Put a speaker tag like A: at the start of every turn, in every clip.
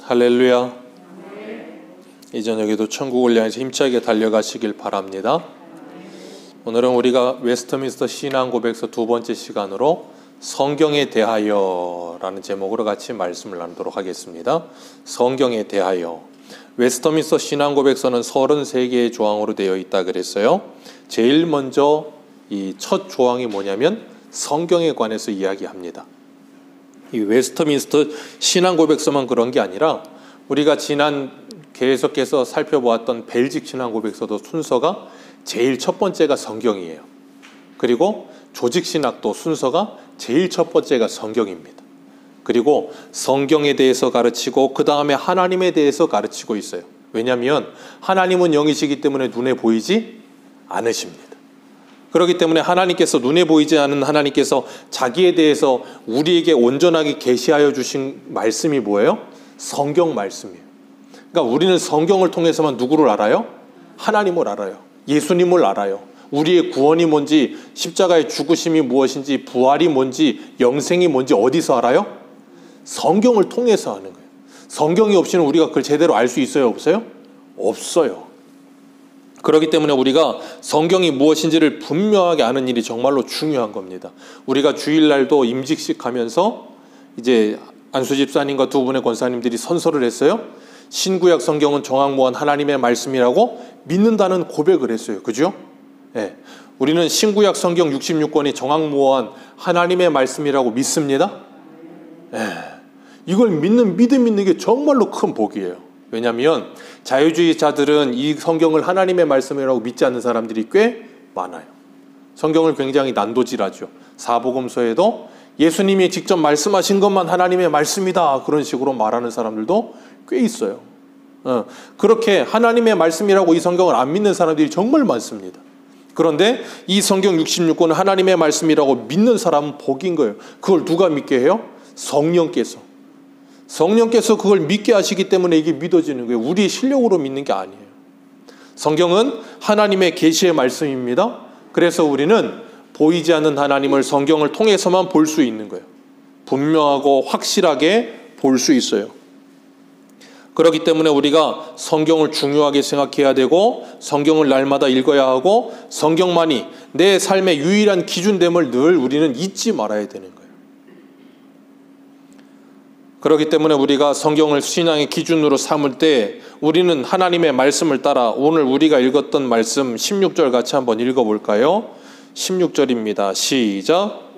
A: 할렐루야. 이 저녁에도 천국을 향해서 힘차게 달려가시길 바랍니다. 오늘은 우리가 웨스트민스터 신앙 고백서 두 번째 시간으로 성경에 대하여 라는 제목으로 같이 말씀을 나누도록 하겠습니다. 성경에 대하여. 웨스트민스터 신앙 고백서는 33개의 조항으로 되어 있다 그랬어요. 제일 먼저 이 첫 조항이 뭐냐면 성경에 관해서 이야기합니다. 이 웨스트민스터 신앙 고백서만 그런 게 아니라 우리가 지난 계속해서 살펴보았던 벨직 신앙 고백서도 순서가 제일 첫 번째가 성경이에요. 그리고 조직 신학도 순서가 제일 첫 번째가 성경입니다. 그리고 성경에 대해서 가르치고 그 다음에 하나님에 대해서 가르치고 있어요. 왜냐하면 하나님은 영이시기 때문에 눈에 보이지 않으십니다. 그렇기 때문에 하나님께서 눈에 보이지 않는 하나님께서 자기에 대해서 우리에게 온전하게 계시하여 주신 말씀이 뭐예요? 성경 말씀이에요. 그러니까 우리는 성경을 통해서만 누구를 알아요? 하나님을 알아요. 예수님을 알아요. 우리의 구원이 뭔지, 십자가의 죽으심이 무엇인지, 부활이 뭔지, 영생이 뭔지 어디서 알아요? 성경을 통해서 아는 거예요. 성경이 없이는 우리가 그걸 제대로 알 수 있어요? 없어요? 없어요. 그렇기 때문에 우리가 성경이 무엇인지를 분명하게 아는 일이 정말로 중요한 겁니다. 우리가 주일날도 임직식 하면서 이제 안수 집사님과 두 분의 권사님들이 선서를 했어요. 신구약 성경은 정확무한 하나님의 말씀이라고 믿는다는 고백을 했어요. 그죠? 네. 우리는 신구약 성경 66권이 정확무한 하나님의 말씀이라고 믿습니다. 네. 이걸 믿는 믿음 있는 게 정말로 큰 복이에요. 왜냐하면 자유주의자들은 이 성경을 하나님의 말씀이라고 믿지 않는 사람들이 꽤 많아요. 성경을 굉장히 난도질하죠. 사복음서에도 예수님이 직접 말씀하신 것만 하나님의 말씀이다 그런 식으로 말하는 사람들도 꽤 있어요. 그렇게 하나님의 말씀이라고 이 성경을 안 믿는 사람들이 정말 많습니다. 그런데 이 성경 66권은 하나님의 말씀이라고 믿는 사람은 복인 거예요. 그걸 누가 믿게 해요? 성령께서 그걸 믿게 하시기 때문에 이게 믿어지는 거예요. 우리의 실력으로 믿는 게 아니에요. 성경은 하나님의 계시의 말씀입니다. 그래서 우리는 보이지 않는 하나님을 성경을 통해서만 볼 수 있는 거예요. 분명하고 확실하게 볼 수 있어요. 그렇기 때문에 우리가 성경을 중요하게 생각해야 되고 성경을 날마다 읽어야 하고 성경만이 내 삶의 유일한 기준됨을 늘 우리는 잊지 말아야 되는 거예요. 그렇기 때문에 우리가 성경을 신앙의 기준으로 삼을 때 우리는 하나님의 말씀을 따라 오늘 우리가 읽었던 말씀 16절 같이 한번 읽어볼까요? 16절입니다. 시작.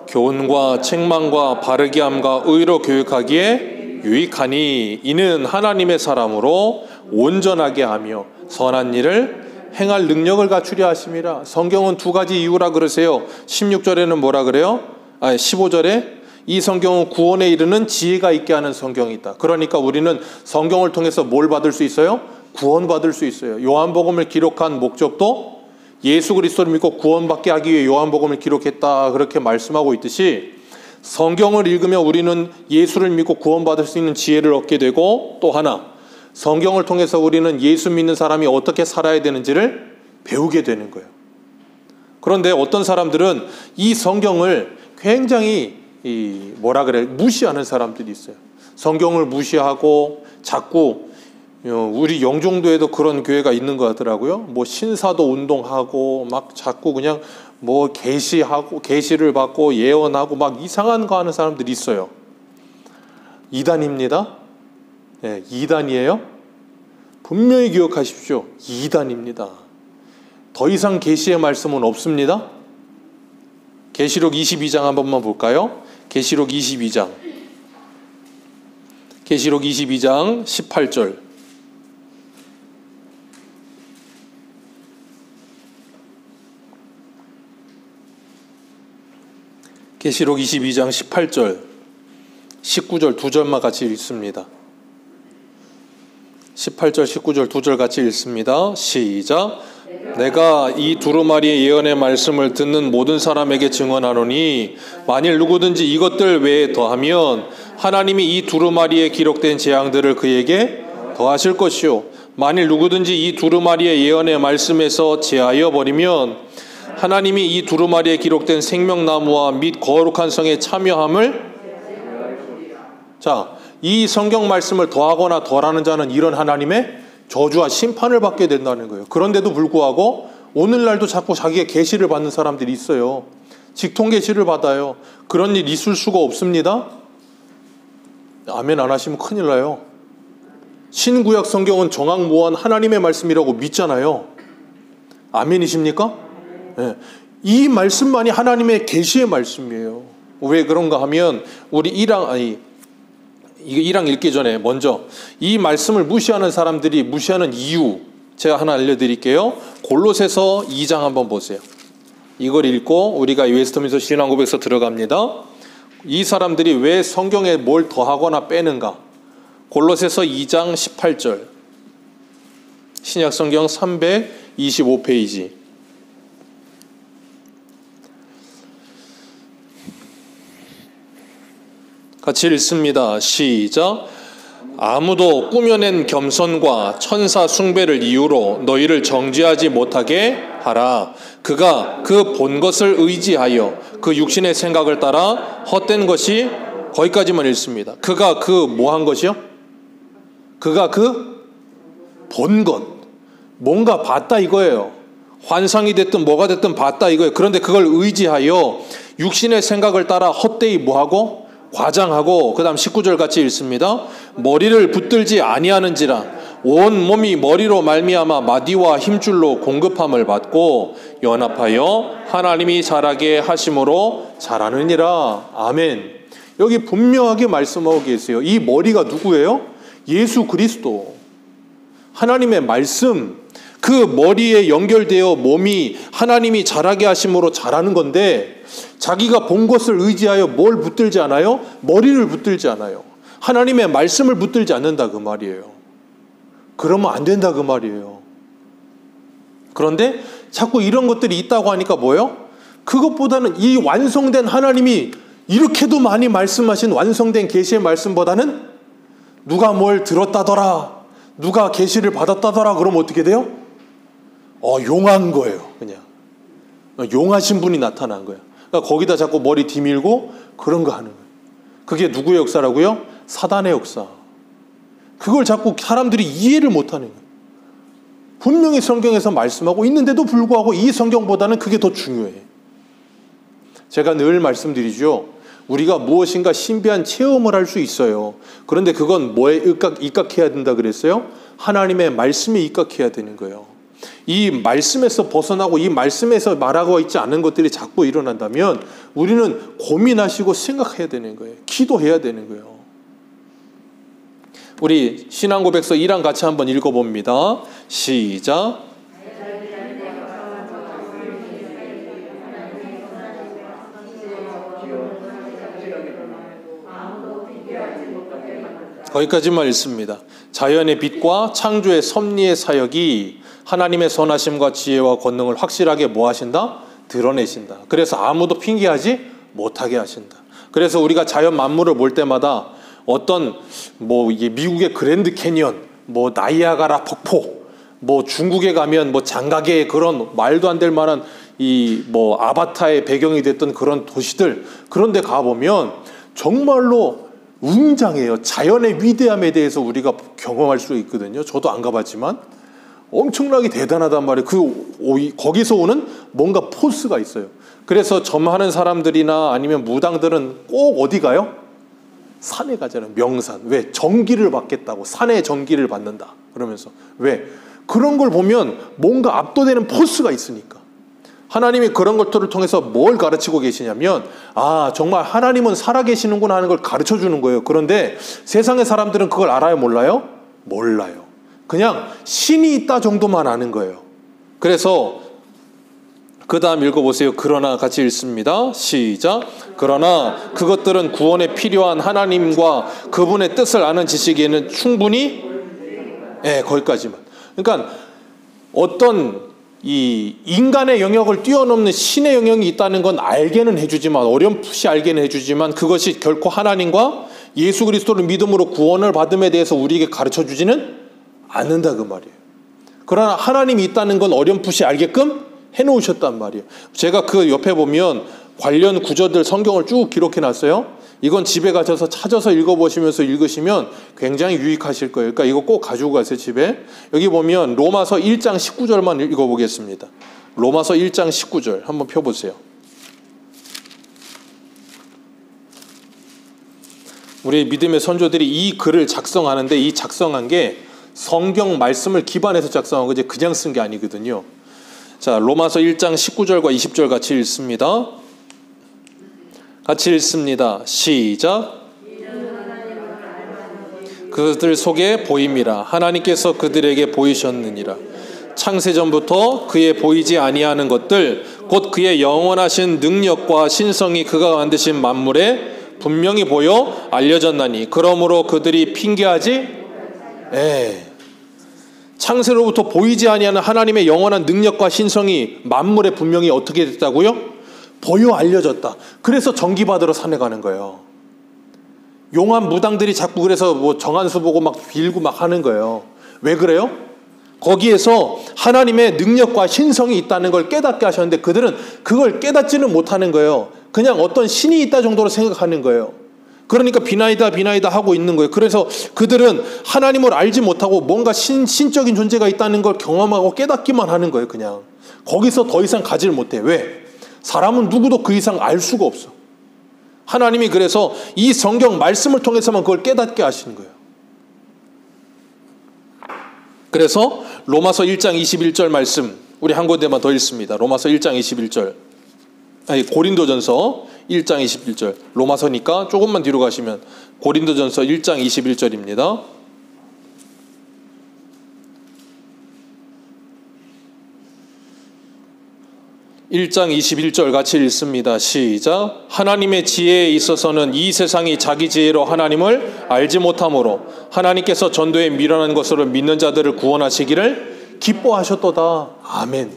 A: 교훈과 책망과 바르게 함과 의로 교육하기에 유익하니 이는 하나님의 사람으로 온전하게 하며 선한 일을 행할 능력을 갖추려 하심이라. 성경은 두 가지 이유라 그러세요. 16절에는 뭐라 그래요? 15절에 이 성경은 구원에 이르는 지혜가 있게 하는 성경이다. 그러니까 우리는 성경을 통해서 뭘 받을 수 있어요? 구원받을 수 있어요. 요한복음을 기록한 목적도 예수 그리스도를 믿고 구원받게 하기 위해 요한복음을 기록했다 그렇게 말씀하고 있듯이 성경을 읽으면 우리는 예수를 믿고 구원받을 수 있는 지혜를 얻게 되고 또 하나 성경을 통해서 우리는 예수 믿는 사람이 어떻게 살아야 되는지를 배우게 되는 거예요. 그런데 어떤 사람들은 이 성경을 굉장히 무시하는 사람들이 있어요. 성경을 무시하고 자꾸 우리 영종도에도 그런 교회가 있는 것 같더라고요. 뭐 신사도 운동하고 막 자꾸 그냥 뭐 계시를 받고 예언하고 막 이상한 거 하는 사람들이 있어요. 이단입니다. 네, 이단이에요. 분명히 기억하십시오. 이단입니다. 더 이상 계시의 말씀은 없습니다. 계시록 22장 한 번만 볼까요? 계시록 22장 18절 계시록 22장 18절 19절 두 절만 같이 읽습니다. 18절 19절 두 절 같이 읽습니다. 시작. 내가 이 두루마리의 예언의 말씀을 듣는 모든 사람에게 증언하노니 만일 누구든지 이것들 외에 더하면 하나님이 이 두루마리에 기록된 재앙들을 그에게 더하실 것이요 만일 누구든지 이 두루마리의 예언의 말씀에서 제하여 버리면 하나님이 이 두루마리에 기록된 생명나무와 및 거룩한 성에 참여함을 자, 이 성경 말씀을 더하거나 덜하는 자는 이런 하나님의 저주와 심판을 받게 된다는 거예요. 그런데도 불구하고 오늘날도 자꾸 자기의 계시를 받는 사람들이 있어요. 직통 계시를 받아요. 그런 일 있을 수가 없습니다. 아멘 안 하시면 큰일 나요. 신구약 성경은 정확무한 하나님의 말씀이라고 믿잖아요. 아멘이십니까? 네. 이 말씀만이 하나님의 계시의 말씀이에요. 왜 그런가 하면 우리 1장 읽기 전에 먼저 이 말씀을 무시하는 사람들이 무시하는 이유 제가 하나 알려드릴게요. 골로새서 2장 한번 보세요. 이걸 읽고 우리가 웨스트민스터 신앙고백서 들어갑니다. 이 사람들이 왜 성경에 뭘 더하거나 빼는가? 골로새서 2장 18절 신약성경 325페이지 같이 읽습니다. 시작. 아무도 꾸며낸 겸손과 천사 숭배를 이유로 너희를 정죄하지 못하게 하라. 그가 그 본 것을 의지하여 그 육신의 생각을 따라 헛된 것이 거기까지만 읽습니다. 그가 그 뭐 한 것이요? 그가 그 본 것. 뭔가 봤다 이거예요. 환상이 됐든 뭐가 됐든 봤다 이거예요. 그런데 그걸 의지하여 육신의 생각을 따라 헛되이 뭐하고? 과장하고 그 다음 19절 같이 읽습니다. 머리를 붙들지 아니하는지라 온 몸이 머리로 말미암아 마디와 힘줄로 공급함을 받고 연합하여 하나님이 자라게 하심으로 자라느니라. 아멘. 여기 분명하게 말씀하고 계세요. 이 머리가 누구예요? 예수 그리스도. 하나님의 말씀. 그 머리에 연결되어 몸이 하나님이 자라게 하심으로 자라는 건데 자기가 본 것을 의지하여 뭘 붙들지 않아요? 머리를 붙들지 않아요. 하나님의 말씀을 붙들지 않는다 그 말이에요. 그러면 안 된다 그 말이에요. 그런데 자꾸 이런 것들이 있다고 하니까 뭐예요? 그것보다는 이 완성된 하나님이 이렇게도 많이 말씀하신 완성된 계시의 말씀보다는 누가 뭘 들었다더라, 누가 계시를 받았다더라 그러면 어떻게 돼요? 용한 거예요. 그냥 용하신 분이 나타난 거예요. 그러니까 거기다 자꾸 머리 뒤밀고 그런 거 하는 거예요. 그게 누구의 역사라고요? 사단의 역사. 그걸 자꾸 사람들이 이해를 못하는 거예요. 분명히 성경에서 말씀하고 있는데도 불구하고 이 성경보다는 그게 더 중요해. 제가 늘 말씀드리죠. 우리가 무엇인가 신비한 체험을 할 수 있어요. 그런데 그건 뭐에 입각해야 된다 그랬어요? 하나님의 말씀에 입각해야 되는 거예요. 이 말씀에서 벗어나고 이 말씀에서 말하고 있지 않은 것들이 자꾸 일어난다면 우리는 고민하시고 생각해야 되는 거예요. 기도해야 되는 거예요. 우리 신앙고백서 1장 같이 한번 읽어봅니다. 시작. 거기까지만 읽습니다. 자연의 빛과 창조의 섭리의 사역이 하나님의 선하심과 지혜와 권능을 확실하게 뭐 하신다? 드러내신다. 그래서 아무도 핑계하지 못하게 하신다. 그래서 우리가 자연 만물을 볼 때마다 어떤 이게 미국의 그랜드 캐니언, 나이아가라 폭포, 중국에 가면 장각의 그런 말도 안 될 만한 아바타의 배경이 됐던 그런 도시들, 그런 데 가보면 정말로 웅장해요. 자연의 위대함에 대해서 우리가 경험할 수 있거든요. 저도 안 가봤지만 엄청나게 대단하단 말이에요. 거기서 오는 뭔가 포스가 있어요. 그래서 점하는 사람들이나 아니면 무당들은 꼭 어디 가요? 산에 가잖아요. 명산. 왜? 전기를 받겠다고. 산에 전기를 받는다. 그러면서. 왜? 그런 걸 보면 뭔가 압도되는 포스가 있으니까. 하나님이 그런 것들을 통해서 뭘 가르치고 계시냐면 정말 하나님은 살아계시는구나 하는 걸 가르쳐주는 거예요. 그런데 세상의 사람들은 그걸 알아요? 몰라요? 몰라요. 그냥 신이 있다 정도만 아는 거예요. 그래서 그 다음 읽어보세요. 그러나 같이 읽습니다. 시작. 그러나 그것들은 구원에 필요한 하나님과 그분의 뜻을 아는 지식에는 충분히 거기까지만. 그러니까 어떤 이 인간의 영역을 뛰어넘는 신의 영역이 있다는 건 알게는 해주지만, 어렴풋이 알게는 해주지만 그것이 결코 하나님과 예수 그리스도를 믿음으로 구원을 받음에 대해서 우리에게 가르쳐주지는 않는다 그 말이에요. 그러나 하나님이 있다는 건 어렴풋이 알게끔 해놓으셨단 말이에요. 제가 그 옆에 보면 관련 구절들 성경을 쭉 기록해놨어요. 이건 집에 가셔서 찾아서 읽어보시면서 읽으시면 굉장히 유익하실 거예요. 그러니까 이거 꼭 가지고 가세요, 집에. 여기 보면 로마서 1장 19절만 읽어보겠습니다. 로마서 1장 19절 한번 펴보세요. 우리 믿음의 선조들이 이 글을 작성하는데 이 작성한 게 성경 말씀을 기반해서 작성한 거지 그냥 쓴 게 아니거든요. 자, 로마서 1장 19절과 20절 같이 읽습니다. 같이 읽습니다. 시작. 그들 속에 보임이라 하나님께서 그들에게 보이셨느니라. 창세전부터 그의 보이지 아니하는 것들 곧 그의 영원하신 능력과 신성이 그가 만드신 만물에 분명히 보여 알려졌나니 그러므로 그들이 핑계하지 창세로부터 보이지 아니하는 하나님의 영원한 능력과 신성이 만물에 분명히 어떻게 됐다고요? 보여 알려졌다. 그래서 전기받으러 산에 가는 거예요. 용한 무당들이 자꾸 그래서 뭐 정한수 보고 막 빌고 막 하는 거예요. 왜 그래요? 거기에서 하나님의 능력과 신성이 있다는 걸 깨닫게 하셨는데 그들은 그걸 깨닫지는 못하는 거예요. 그냥 어떤 신이 있다 정도로 생각하는 거예요. 그러니까 비나이다 하고 있는 거예요. 그래서 그들은 하나님을 알지 못하고 뭔가 신적인 존재가 있다는 걸 경험하고 깨닫기만 하는 거예요. 그냥 거기서 더 이상 가지를 못해. 왜? 사람은 누구도 그 이상 알 수가 없어. 하나님이 그래서 이 성경 말씀을 통해서만 그걸 깨닫게 하시는 거예요. 그래서 로마서 1장 21절 말씀 우리 한 군데만 더 읽습니다. 로마서 1장 21절 고린도전서 1장 21절 로마서니까 조금만 뒤로 가시면 고린도전서 1장 21절입니다. (1장 21절) 같이 읽습니다. 시작. 하나님의 지혜에 있어서는 이 세상이 자기 지혜로 하나님을 알지 못하므로 하나님께서 전도에 미련한 것으로 믿는 자들을 구원하시기를 기뻐하셨도다. 아멘.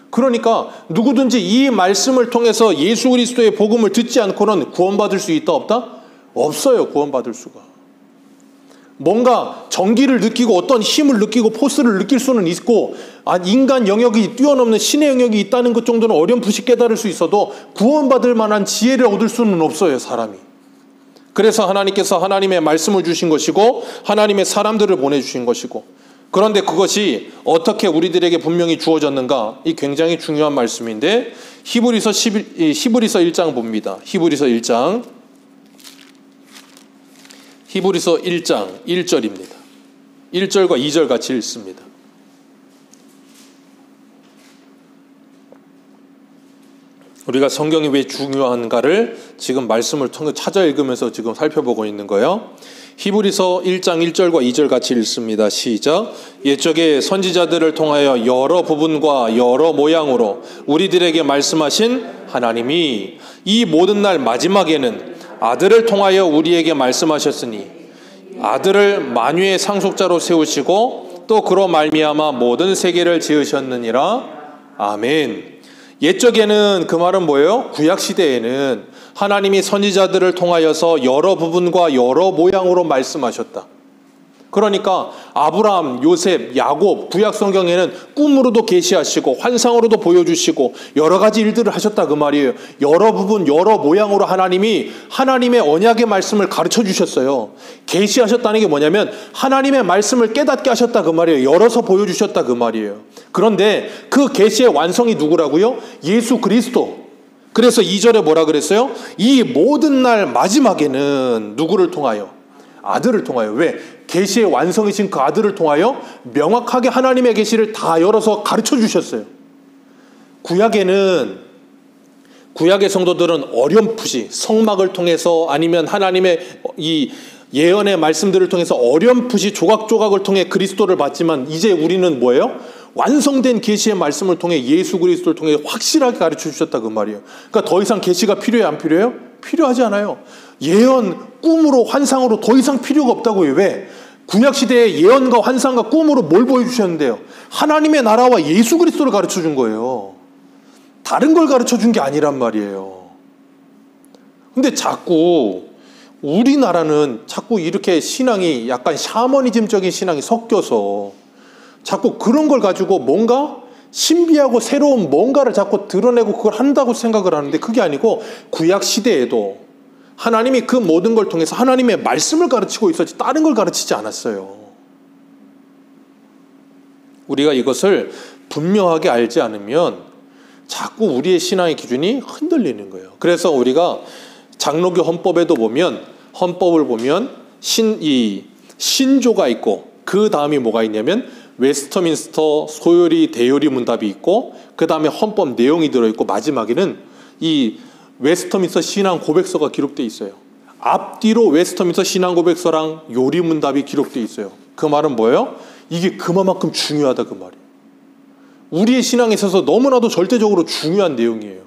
A: 그러니까 누구든지 이 말씀을 통해서 예수 그리스도의 복음을 듣지 않고는 구원받을 수 있다 없다? 없어요. 구원받을 수가. 뭔가 정기를 느끼고 어떤 힘을 느끼고 포스를 느낄 수는 있고 인간 영역이 뛰어넘는 신의 영역이 있다는 것 정도는 어렴풋이 깨달을 수 있어도 구원받을 만한 지혜를 얻을 수는 없어요. 사람이. 그래서 하나님께서 하나님의 말씀을 주신 것이고 하나님의 사람들을 보내주신 것이고 그런데 그것이 어떻게 우리들에게 분명히 주어졌는가? 이 굉장히 중요한 말씀인데 히브리서 1장 봅니다. 히브리서 1장 1절입니다. 1절과 2절 같이 읽습니다. 우리가 성경이 왜 중요한가를 지금 말씀을 통해 찾아 읽으면서 지금 살펴보고 있는 거예요. 히브리서 1장 1절과 2절 같이 읽습니다. 시작. 옛적에 선지자들을 통하여 여러 부분과 여러 모양으로 우리들에게 말씀하신 하나님이 이 모든 날 마지막에는 아들을 통하여 우리에게 말씀하셨으니 아들을 만유의 상속자로 세우시고 또 그로 말미암아 모든 세계를 지으셨느니라. 아멘. 옛적에는 그 말은 뭐예요? 구약시대에는 하나님이 선지자들을 통하여서 여러 부분과 여러 모양으로 말씀하셨다. 그러니까 아브라함, 요셉, 야곱, 구약 성경에는 꿈으로도 계시하시고 환상으로도 보여주시고 여러 가지 일들을 하셨다 그 말이에요. 여러 부분, 여러 모양으로 하나님이 하나님의 언약의 말씀을 가르쳐 주셨어요. 계시하셨다는 게 뭐냐면 하나님의 말씀을 깨닫게 하셨다 그 말이에요. 열어서 보여주셨다 그 말이에요. 그런데 그 계시의 완성이 누구라고요? 예수 그리스도. 그래서 2절에 뭐라 그랬어요? 이 모든 날 마지막에는 누구를 통하여? 아들을 통하여. 왜? 계시의 완성이신 그 아들을 통하여 명확하게 하나님의 계시를 다 열어서 가르쳐 주셨어요. 구약의 성도들은 어렴풋이 성막을 통해서 아니면 하나님의 이 예언의 말씀들을 통해서 어렴풋이 조각조각을 통해 그리스도를 봤지만 이제 우리는 뭐예요? 완성된 계시의 말씀을 통해 예수 그리스도를 통해 확실하게 가르쳐 주셨다 그 말이에요. 그러니까 더 이상 계시가 필요해요? 안 필요해요? 필요하지 않아요. 예언, 꿈으로, 환상으로 더 이상 필요가 없다고요. 왜? 구약시대에 예언과 환상과 꿈으로 뭘 보여주셨는데요? 하나님의 나라와 예수 그리스도를 가르쳐 준 거예요. 다른 걸 가르쳐 준 게 아니란 말이에요. 근데 자꾸 우리나라는 자꾸 이렇게 신앙이 약간 샤머니즘적인 신앙이 섞여서 자꾸 그런 걸 가지고 뭔가 신비하고 새로운 뭔가를 자꾸 드러내고 그걸 한다고 생각을 하는데 그게 아니고 구약 시대에도 하나님이 그 모든 걸 통해서 하나님의 말씀을 가르치고 있었지 다른 걸 가르치지 않았어요. 우리가 이것을 분명하게 알지 않으면 자꾸 우리의 신앙의 기준이 흔들리는 거예요. 그래서 우리가 장로교 헌법에도 보면, 헌법을 보면 신조가 있고 그 다음이 뭐가 있냐면 웨스터민스터 소요리 대요리 문답이 있고 그 다음에 헌법 내용이 들어있고 마지막에는 이 웨스터민스터 신앙 고백서가 기록되어 있어요. 앞뒤로 웨스터민스터 신앙 고백서랑 요리 문답이 기록되어 있어요. 그 말은 뭐예요? 이게 그만큼 중요하다 그 말이에요. 우리의 신앙에 있어서 너무나도 절대적으로 중요한 내용이에요.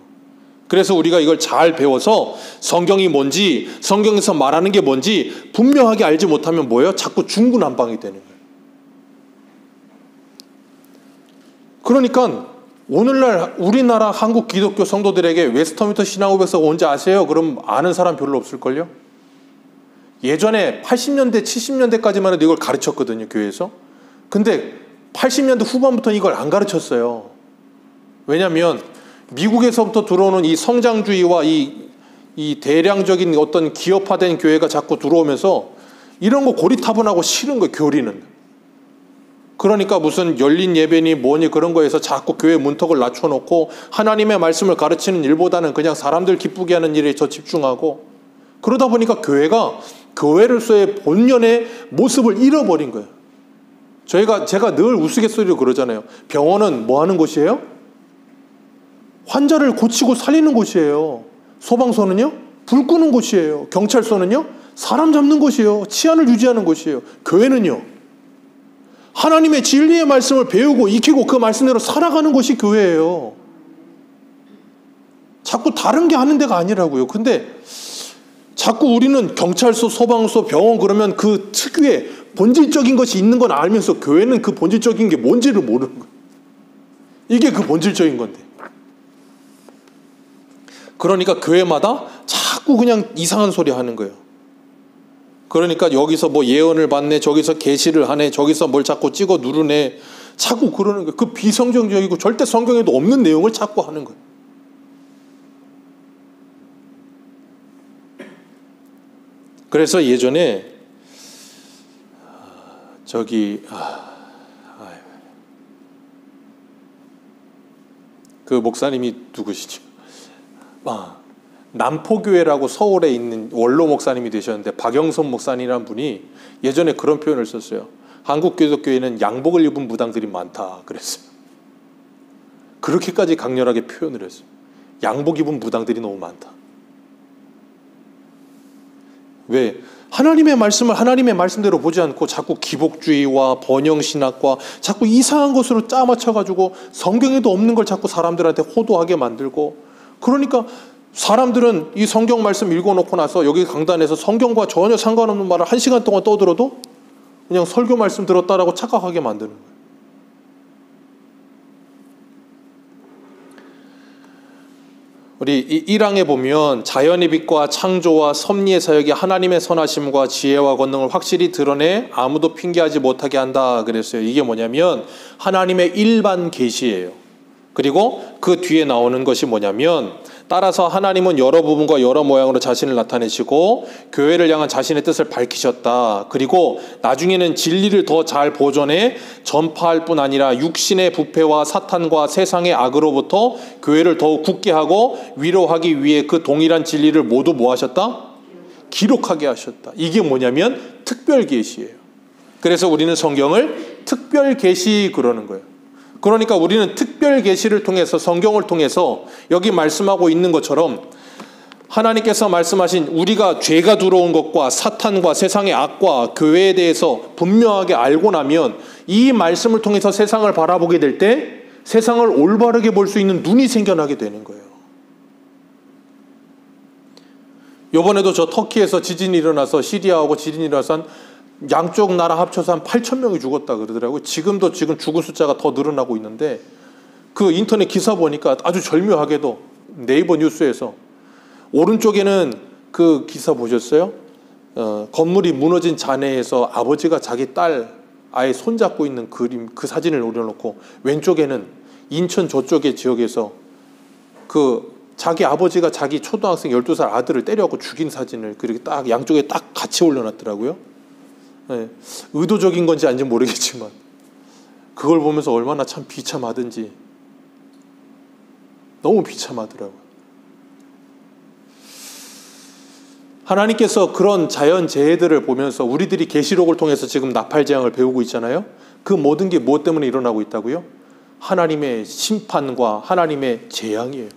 A: 그래서 우리가 이걸 잘 배워서 성경이 뭔지, 성경에서 말하는 게 뭔지 분명하게 알지 못하면 뭐예요? 자꾸 중구난방이 되는 거예요. 그러니까 오늘날 우리나라 한국 기독교 성도들에게 웨스터민스터 신앙고백서가 뭔지 아세요? 그럼 아는 사람 별로 없을걸요? 예전에 80년대, 70년대까지만 해도 이걸 가르쳤거든요, 교회에서. 근데 80년대 후반부터는 이걸 안 가르쳤어요. 왜냐하면 미국에서부터 들어오는 이 성장주의와 이 대량적인 어떤 기업화된 교회가 자꾸 들어오면서 이런 거 고리타분하고 싫은 거예요, 교리는. 그러니까 무슨 열린 예배니 뭐니 그런 거에서 자꾸 교회 문턱을 낮춰놓고 하나님의 말씀을 가르치는 일보다는 그냥 사람들 기쁘게 하는 일에 더 집중하고, 그러다 보니까 교회가 교회로서의 본연의 모습을 잃어버린 거예요. 제가 늘 우스갯소리로 그러잖아요. 병원은 뭐 하는 곳이에요? 환자를 고치고 살리는 곳이에요. 소방서는요? 불 끄는 곳이에요. 경찰서는요? 사람 잡는 곳이에요. 치안을 유지하는 곳이에요. 교회는요? 하나님의 진리의 말씀을 배우고 익히고 그 말씀대로 살아가는 곳이 교회예요. 자꾸 다른 게 하는 데가 아니라고요. 근데 자꾸 우리는 경찰서, 소방서, 병원 그러면 그 특유의 본질적인 것이 있는 건 알면서 교회는 그 본질적인 게 뭔지를 모르는 거예요. 이게 그 본질적인 건데. 그러니까 교회마다 자꾸 그냥 이상한 소리 하는 거예요. 그러니까 여기서 뭐 예언을 받네, 저기서 계시를 하네, 저기서 뭘 자꾸 찍어 누르네, 자꾸 그러는 거예요. 그 비성경적이고 절대 성경에도 없는 내용을 자꾸 하는 거예요. 그래서 예전에 그 목사님이 누구시죠? 남포교회라고 서울에 있는 원로 목사님이 되셨는데 박영선 목사님이란 분이 예전에 그런 표현을 썼어요. 한국 기독교회는 양복을 입은 무당들이 많다 그랬어요. 그렇게까지 강렬하게 표현을 했어요. 양복 입은 무당들이 너무 많다. 왜? 하나님의 말씀을 하나님의 말씀대로 보지 않고 자꾸 기복주의와 번영신학과 자꾸 이상한 것으로 짜맞춰가지고 성경에도 없는 걸 자꾸 사람들한테 호도하게 만들고, 그러니까 사람들은 이 성경 말씀 읽어놓고 나서 여기 강단에서 성경과 전혀 상관없는 말을 1시간 동안 떠들어도 그냥 설교 말씀 들었다라고 착각하게 만드는 거예요. 우리 1항에 보면 자연의 빛과 창조와 섭리의 사역이 하나님의 선하심과 지혜와 권능을 확실히 드러내 아무도 핑계하지 못하게 한다 그랬어요. 이게 뭐냐면 하나님의 일반 계시예요. 그리고 그 뒤에 나오는 것이 뭐냐면, 따라서 하나님은 여러 부분과 여러 모양으로 자신을 나타내시고 교회를 향한 자신의 뜻을 밝히셨다. 그리고 나중에는 진리를 더 잘 보존해 전파할 뿐 아니라 육신의 부패와 사탄과 세상의 악으로부터 교회를 더욱 굳게 하고 위로하기 위해 그 동일한 진리를 모두 뭐 하셨다? 기록하게 하셨다. 이게 뭐냐면 특별 계시예요. 그래서 우리는 성경을 특별 계시 그러는 거예요. 그러니까 우리는 특별 계시를 통해서, 성경을 통해서 여기 말씀하고 있는 것처럼 하나님께서 말씀하신 우리가 죄가 들어온 것과 사탄과 세상의 악과 교회에 대해서 분명하게 알고 나면 이 말씀을 통해서 세상을 바라보게 될 때 세상을 올바르게 볼 수 있는 눈이 생겨나게 되는 거예요. 이번에도 저 터키에서 지진이 일어나서, 시리아하고 지진이 일어나서 한 양쪽 나라 합쳐서 한 8,000명이 죽었다 그러더라고요. 지금 죽은 숫자가 더 늘어나고 있는데, 그 인터넷 기사 보니까 아주 절묘하게도 네이버 뉴스에서 오른쪽에는 그 기사 보셨어요? 건물이 무너진 잔해에서 아버지가 자기 딸 아예 손잡고 있는 그림, 그 사진을 올려놓고, 왼쪽에는 인천 저쪽의 지역에서 그 자기 아버지가 자기 초등학생 12살 아들을 때려갖고 죽인 사진을 그렇게 딱 양쪽에 딱 같이 올려놨더라고요. 네. 의도적인 건지 아닌지 모르겠지만 그걸 보면서 얼마나 참 비참하든지 너무 비참하더라고요. 하나님께서 그런 자연재해들을 보면서 우리들이 계시록을 통해서 지금 나팔재앙을 배우고 있잖아요. 그 모든 게 무엇 때문에 일어나고 있다고요? 하나님의 심판과 하나님의 재앙이에요.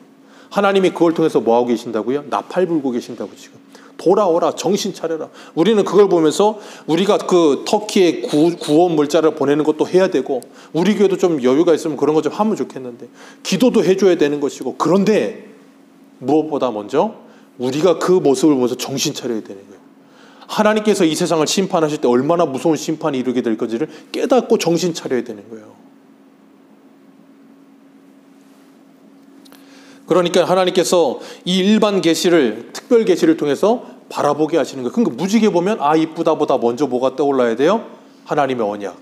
A: 하나님이 그걸 통해서 뭐하고 계신다고요? 나팔 불고 계신다고 지금. 돌아오라, 정신 차려라. 우리는 그걸 보면서 우리가 그 터키에 구원 물자를 보내는 것도 해야 되고 우리 교회도 좀 여유가 있으면 그런 거 좀 하면 좋겠는데 기도도 해줘야 되는 것이고 그런데 무엇보다 먼저 우리가 그 모습을 보면서 정신 차려야 되는 거예요. 하나님께서 이 세상을 심판하실 때 얼마나 무서운 심판이 이루게 될 건지를 깨닫고 정신 차려야 되는 거예요. 그러니까 하나님께서 이 일반 계시를 특별 계시를 통해서 바라보게 하시는 거예요. 그러니까 무지개 보면 이쁘다보다 먼저 뭐가 떠올라야 돼요? 하나님의 언약.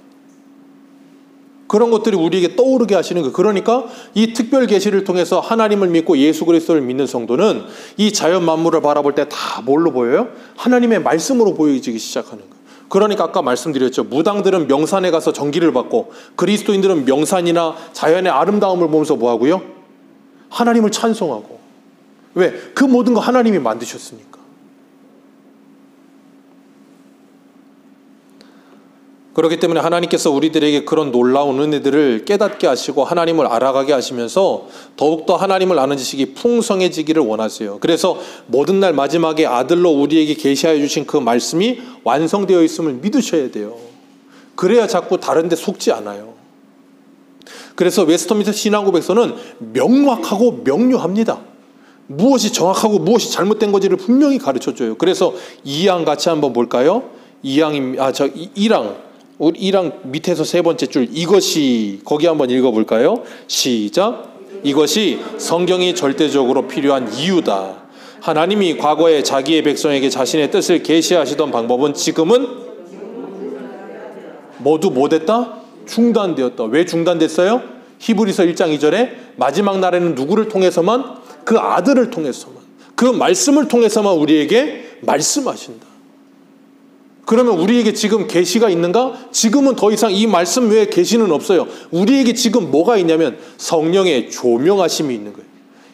A: 그런 것들이 우리에게 떠오르게 하시는 거예요. 그러니까 이 특별 계시를 통해서 하나님을 믿고 예수 그리스도를 믿는 성도는 이 자연 만물을 바라볼 때 다 뭘로 보여요? 하나님의 말씀으로 보여지기 시작하는 거예요. 그러니까 아까 말씀드렸죠. 무당들은 명산에 가서 전기를 받고 그리스도인들은 명산이나 자연의 아름다움을 보면서 뭐하고요? 하나님을 찬송하고. 왜? 그 모든 거 하나님이 만드셨으니까. 그렇기 때문에 하나님께서 우리들에게 그런 놀라운 은혜들을 깨닫게 하시고 하나님을 알아가게 하시면서 더욱더 하나님을 아는 지식이 풍성해지기를 원하세요. 그래서 모든 날 마지막에 아들로 우리에게 계시하여 주신 그 말씀이 완성되어 있음을 믿으셔야 돼요. 그래야 자꾸 다른 데 속지 않아요. 그래서 웨스터민스터 신앙고백서는 명확하고 명료합니다. 무엇이 정확하고 무엇이 잘못된 건지를 분명히 가르쳐줘요. 그래서 2양 같이 한번 볼까요? 1양 우리 1랑 밑에서 세 번째 줄 이것이 거기 한번 읽어볼까요? 시작. 이것이 성경이 절대적으로 필요한 이유다. 하나님이 과거에 자기의 백성에게 자신의 뜻을 계시하시던 방법은 지금은 모두 뭐 됐다? 중단되었다. 왜 중단됐어요? 히브리서 1장 2절에 마지막 날에는 누구를 통해서만? 그 아들을 통해서만, 그 말씀을 통해서만 우리에게 말씀하신다. 그러면 우리에게 지금 계시가 있는가? 지금은 더 이상 이 말씀 외에 계시는 없어요. 우리에게 지금 뭐가 있냐면 성령의 조명하심이 있는 거예요.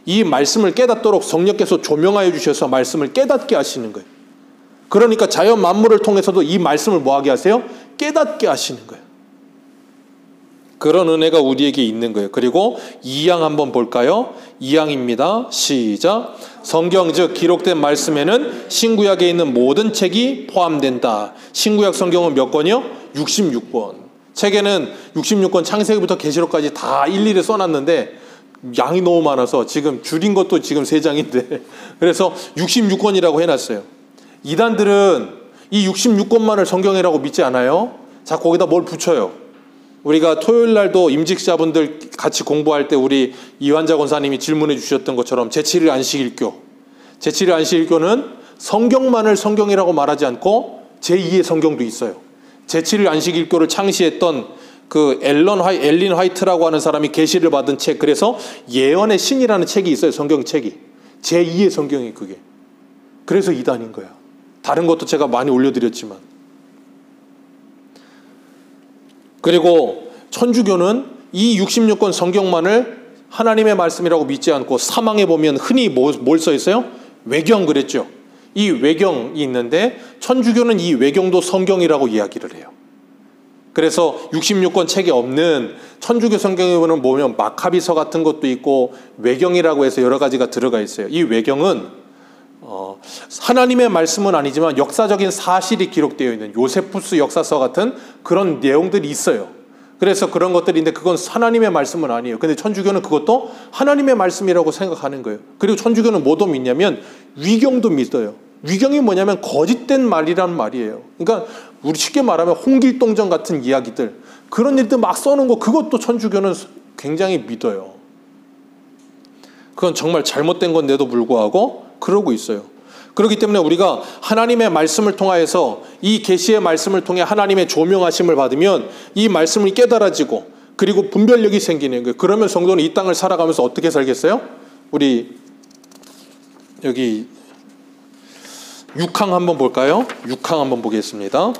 A: 이 말씀을 깨닫도록 성령께서 조명하여 주셔서 말씀을 깨닫게 하시는 거예요. 그러니까 자연 만물을 통해서도 이 말씀을 뭐하게 하세요? 깨닫게 하시는 거예요. 그런 은혜가 우리에게 있는 거예요. 그리고 2양 한번 볼까요? 2양입니다. 시작. 성경 즉 기록된 말씀에는 신구약에 있는 모든 책이 포함된다. 신구약 성경은 몇 권이요? 66권. 책에는 66권 창세기부터 계시록까지 다 일일이 써놨는데 양이 너무 많아서 지금 줄인 것도 지금 3장인데 그래서 66권이라고 해놨어요. 이단들은 이 66권만을 성경이라고 믿지 않아요? 자, 거기다 뭘 붙여요? 우리가 토요일 날도 임직자분들 같이 공부할 때 우리 이완자 권사님이 질문해 주셨던 것처럼 제7일 안식일교. 제7일 안식일교는 성경만을 성경이라고 말하지 않고 제2의 성경도 있어요. 제7일 안식일교를 창시했던 그 엘린 화이트라고 하는 사람이 계시를 받은 책, 그래서 예언의 신이라는 책이 있어요. 성경책이. 제2의 성경이 그게. 그래서 이단인 거야. 다른 것도 제가 많이 올려드렸지만. 그리고 천주교는 이 66권 성경만을 하나님의 말씀이라고 믿지 않고 사망에 보면 흔히 뭘 써 있어요? 외경 그랬죠. 이 외경이 있는데 천주교는 이 외경도 성경이라고 이야기를 해요. 그래서 66권 책이 없는 천주교 성경에 보면 마카비서 같은 것도 있고 외경이라고 해서 여러 가지가 들어가 있어요. 이 외경은 하나님의 말씀은 아니지만 역사적인 사실이 기록되어 있는 요세푸스 역사서 같은 그런 내용들이 있어요. 그래서 그런 것들인데 그건 하나님의 말씀은 아니에요. 근데 천주교는 그것도 하나님의 말씀이라고 생각하는 거예요. 그리고 천주교는 뭐도 믿냐면 위경도 믿어요. 위경이 뭐냐면 거짓된 말이란 말이에요. 그러니까 우리 쉽게 말하면 홍길동전 같은 이야기들, 그런 일들 막 써놓은 거, 그것도 천주교는 굉장히 믿어요. 그건 정말 잘못된 건데도 불구하고 그러고 있어요. 그렇기 때문에 우리가 하나님의 말씀을 통하여서 이 계시의 말씀을 통해 하나님의 조명하심을 받으면 이 말씀이 깨달아지고 그리고 분별력이 생기는 거예요. 그러면 성도는 이 땅을 살아가면서 어떻게 살겠어요? 우리 여기 6항 한번 볼까요? 6항 한번 보겠습니다.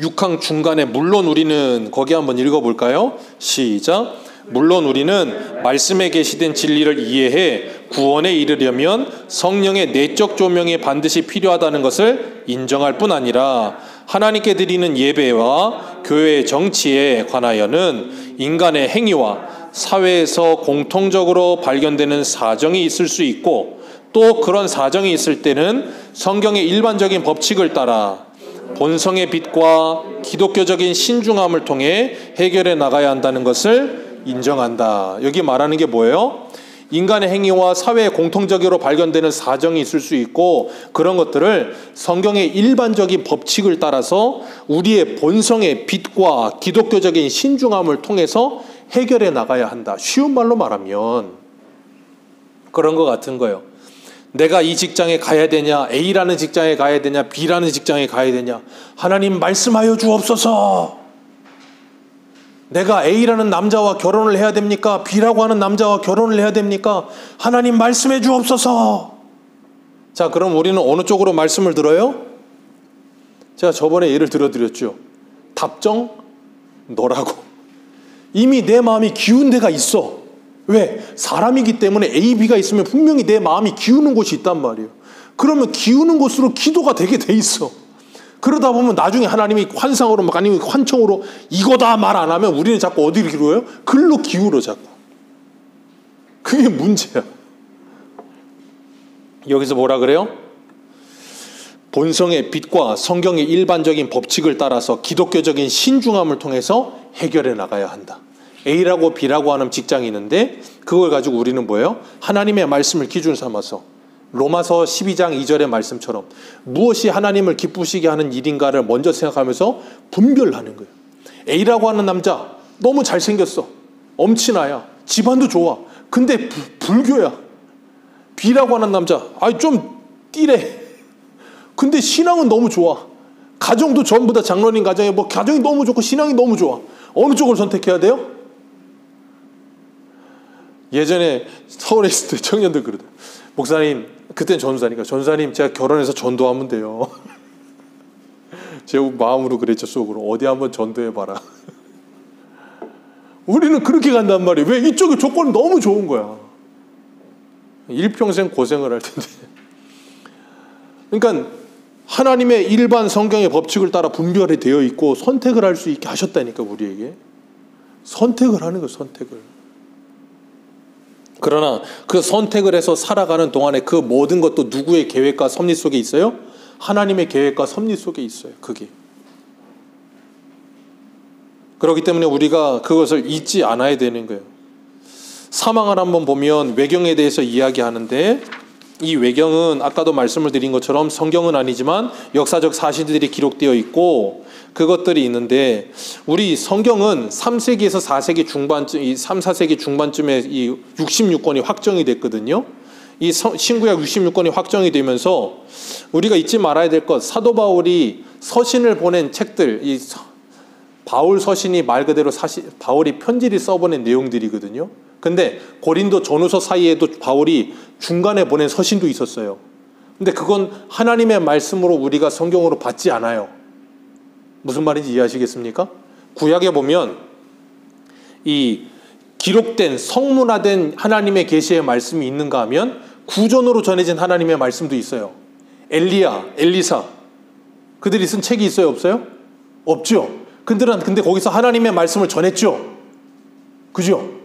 A: 6항 중간에 물론 우리는 거기 한번 읽어볼까요? 시작. 물론 우리는 말씀에 계시된 진리를 이해해 구원에 이르려면 성령의 내적 조명이 반드시 필요하다는 것을 인정할 뿐 아니라 하나님께 드리는 예배와 교회의 정치에 관하여는 인간의 행위와 사회에서 공통적으로 발견되는 사정이 있을 수 있고 또 그런 사정이 있을 때는 성경의 일반적인 법칙을 따라 본성의 빛과 기독교적인 신중함을 통해 해결해 나가야 한다는 것을 인정한다. 여기 말하는 게 뭐예요? 인간의 행위와 사회에 공통적으로 발견되는 사정이 있을 수 있고 그런 것들을 성경의 일반적인 법칙을 따라서 우리의 본성의 빛과 기독교적인 신중함을 통해서 해결해 나가야 한다. 쉬운 말로 말하면 그런 것 같은 거예요. 내가 이 직장에 가야 되냐, A라는 직장에 가야 되냐, B라는 직장에 가야 되냐. 하나님 말씀하여 주옵소서. 내가 A라는 남자와 결혼을 해야 됩니까? B라고 하는 남자와 결혼을 해야 됩니까? 하나님 말씀해 주옵소서. 자, 그럼 우리는 어느 쪽으로 말씀을 들어요? 제가 저번에 예를 들어드렸죠. 답정 너라고. 이미 내 마음이 기운 데가 있어. 왜? 사람이기 때문에 A, B가 있으면 분명히 내 마음이 기우는 곳이 있단 말이에요. 그러면 기우는 곳으로 기도가 되게 돼 있어. 그러다 보면 나중에 하나님이 환상으로 막 아니면 환청으로 이거다 말 안 하면 우리는 자꾸 어디를 기울어요? 글로 기울어 자꾸. 그게 문제야. 여기서 뭐라 그래요? 본성의 빛과 성경의 일반적인 법칙을 따라서 기독교적인 신중함을 통해서 해결해 나가야 한다. A라고 B라고 하는 직장이 있는데 그걸 가지고 우리는 뭐예요? 하나님의 말씀을 기준 삼아서 로마서 12장 2절의 말씀처럼 무엇이 하나님을 기쁘시게 하는 일인가를 먼저 생각하면서 분별하는 거예요. A라고 하는 남자 너무 잘생겼어. 엄친아야. 집안도 좋아. 근데 불교야. B라고 하는 남자 좀 띠래. 근데 신앙은 너무 좋아. 가정도 전부 다 장로님 가정에 가정이 너무 좋고 신앙이 너무 좋아. 어느 쪽을 선택해야 돼요? 예전에 서울에 있을 때 청년들 그러더라고요. 목사님, 그때는 전도사니까 전도사님 제가 결혼해서 전도하면 돼요. 제 마음으로 그랬죠. 속으로. 어디 한번 전도해봐라. 우리는 그렇게 간단 말이에요. 왜? 이쪽의 조건이 너무 좋은 거야. 일평생 고생을 할 텐데. 그러니까 하나님의 일반 성경의 법칙을 따라 분별이 되어 있고 선택을 할 수 있게 하셨다니까 우리에게. 선택을 하는 거예요. 선택을. 그러나 그 선택을 해서 살아가는 동안에 그 모든 것도 누구의 계획과 섭리 속에 있어요? 하나님의 계획과 섭리 속에 있어요. 그게. 그렇기 때문에 우리가 그것을 잊지 않아야 되는 거예요. 사망을 한번 보면 외경에 대해서 이야기하는데 이 외경은 아까도 말씀을 드린 것처럼 성경은 아니지만 역사적 사실들이 기록되어 있고 그것들이 있는데 우리 성경은 3세기에서 4세기 중반쯤, 3, 4세기 중반쯤에 이 66권이 확정이 됐거든요. 이 신구약 66권이 확정이 되면서 우리가 잊지 말아야 될 것, 사도 바울이 서신을 보낸 책들, 이 바울 서신이 말 그대로 바울이 편지를 써보낸 내용들이거든요. 근데 고린도 전후서 사이에도 바울이 중간에 보낸 서신도 있었어요. 근데 그건 하나님의 말씀으로 우리가 성경으로 받지 않아요. 무슨 말인지 이해하시겠습니까? 구약에 보면 이 기록된 성문화된 하나님의 계시의 말씀이 있는가 하면 구전으로 전해진 하나님의 말씀도 있어요. 엘리야, 엘리사 그들이 쓴 책이 있어요? 없어요? 없죠. 그들은 근데 거기서 하나님의 말씀을 전했죠. 그죠?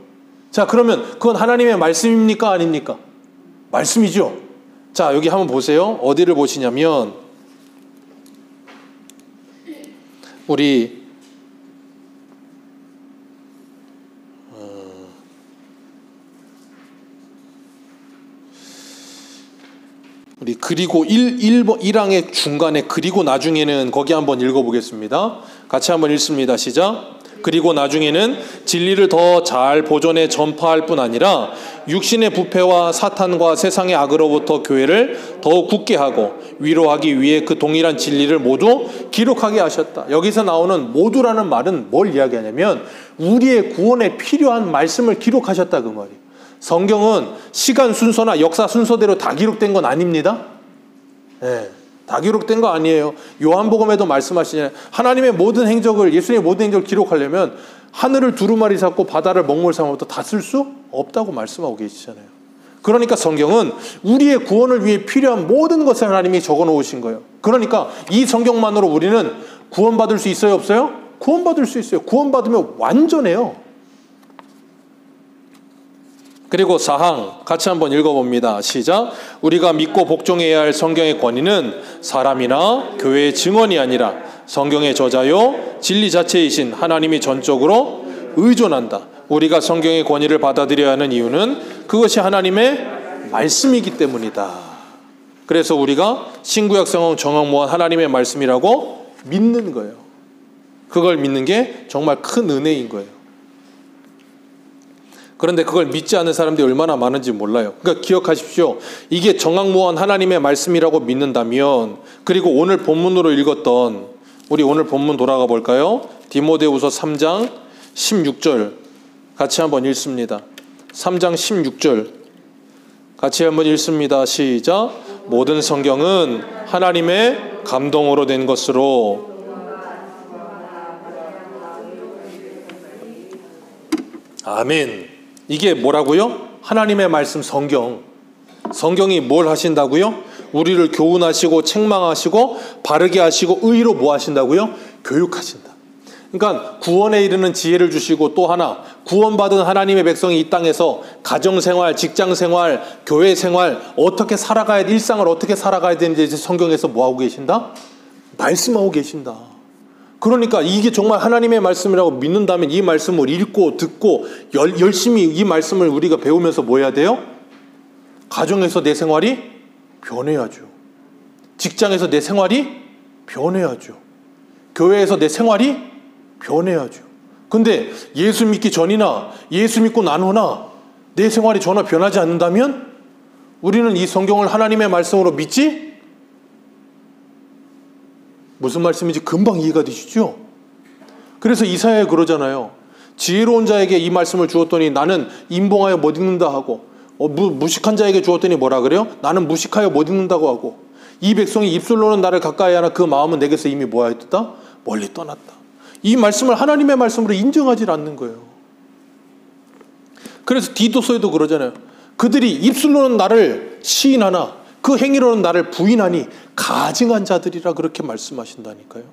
A: 자, 그러면 그건 하나님의 말씀입니까? 아닙니까? 말씀이죠. 자, 여기 한번 보세요. 어디를 보시냐면 우리 그리고 1항의 중간에 그리고 나중에는 거기 한번 읽어보겠습니다. 같이 한번 읽습니다. 시작. 그리고 나중에는 진리를 더 잘 보존해 전파할 뿐 아니라 육신의 부패와 사탄과 세상의 악으로부터 교회를 더욱 굳게 하고 위로하기 위해 그 동일한 진리를 모두 기록하게 하셨다. 여기서 나오는 모두라는 말은 뭘 이야기하냐면 우리의 구원에 필요한 말씀을 기록하셨다 그 말이에요. 성경은 시간 순서나 역사 순서대로 다 기록된 건 아닙니다. 네, 다 기록된 거 아니에요. 요한복음에도 말씀하시잖아요. 하나님의 모든 행적을, 예수님의 모든 행적을 기록하려면 하늘을 두루마리 삼고 바다를 먹물 삼아도 다 쓸 수 없다고 말씀하고 계시잖아요. 그러니까 성경은 우리의 구원을 위해 필요한 모든 것을 하나님이 적어 놓으신 거예요. 그러니까 이 성경만으로 우리는 구원받을 수 있어요, 없어요? 구원받을 수 있어요. 구원받으면 완전해요. 그리고 4항 같이 한번 읽어봅니다. 시작. 우리가 믿고 복종해야 할 성경의 권위는 사람이나 교회의 증언이 아니라 성경의 저자요 진리 자체이신 하나님이 전적으로 의존한다. 우리가 성경의 권위를 받아들여야 하는 이유는 그것이 하나님의 말씀이기 때문이다. 그래서 우리가 신구약 성경 정확무한 하나님의 말씀이라고 믿는 거예요. 그걸 믿는 게 정말 큰 은혜인 거예요. 그런데 그걸 믿지 않는 사람들이 얼마나 많은지 몰라요. 그러니까 기억하십시오. 이게 정확무한 하나님의 말씀이라고 믿는다면, 그리고 오늘 본문으로 읽었던, 우리 오늘 본문 돌아가 볼까요? 디모데후서 3장 16절 같이 한번 읽습니다. 3장 16절 같이 한번 읽습니다. 시작. 모든 성경은 하나님의 감동으로 된 것으로 아멘. 이게 뭐라고요? 하나님의 말씀 성경. 성경이 뭘 하신다고요? 우리를 교훈하시고 책망하시고 바르게 하시고 의로 뭐 하신다고요? 교육하신다. 그러니까 구원에 이르는 지혜를 주시고, 또 하나 구원받은 하나님의 백성이 이 땅에서 가정생활, 직장생활, 교회생활 어떻게 살아가야, 일상을 어떻게 살아가야 되는지 성경에서 뭐 하고 계신다? 말씀하고 계신다. 그러니까 이게 정말 하나님의 말씀이라고 믿는다면 이 말씀을 읽고 듣고 열심히 이 말씀을 우리가 배우면서 뭐 해야 돼요? 가정에서 내 생활이 변해야죠. 직장에서 내 생활이 변해야죠. 교회에서 내 생활이 변해야죠. 근데 예수 믿기 전이나 예수 믿고 난 후나 내 생활이 전혀 변하지 않는다면 우리는 이 성경을 하나님의 말씀으로 믿지? 무슨 말씀인지 금방 이해가 되시죠? 그래서 이사야에 그러잖아요. 지혜로운 자에게 이 말씀을 주었더니 나는 임봉하여 못 읽는다 하고, 무식한 자에게 주었더니 뭐라 그래요? 나는 무식하여 못 읽는다고 하고, 이 백성이 입술로는 나를 가까이 하나 그 마음은 내게서 이미 뭐하였다? 멀리 떠났다. 이 말씀을 하나님의 말씀으로 인정하지 않는 거예요. 그래서 디도서에도 그러잖아요. 그들이 입술로는 나를 시인하나 그 행위로는 나를 부인하니 가증한 자들이라 그렇게 말씀하신다니까요.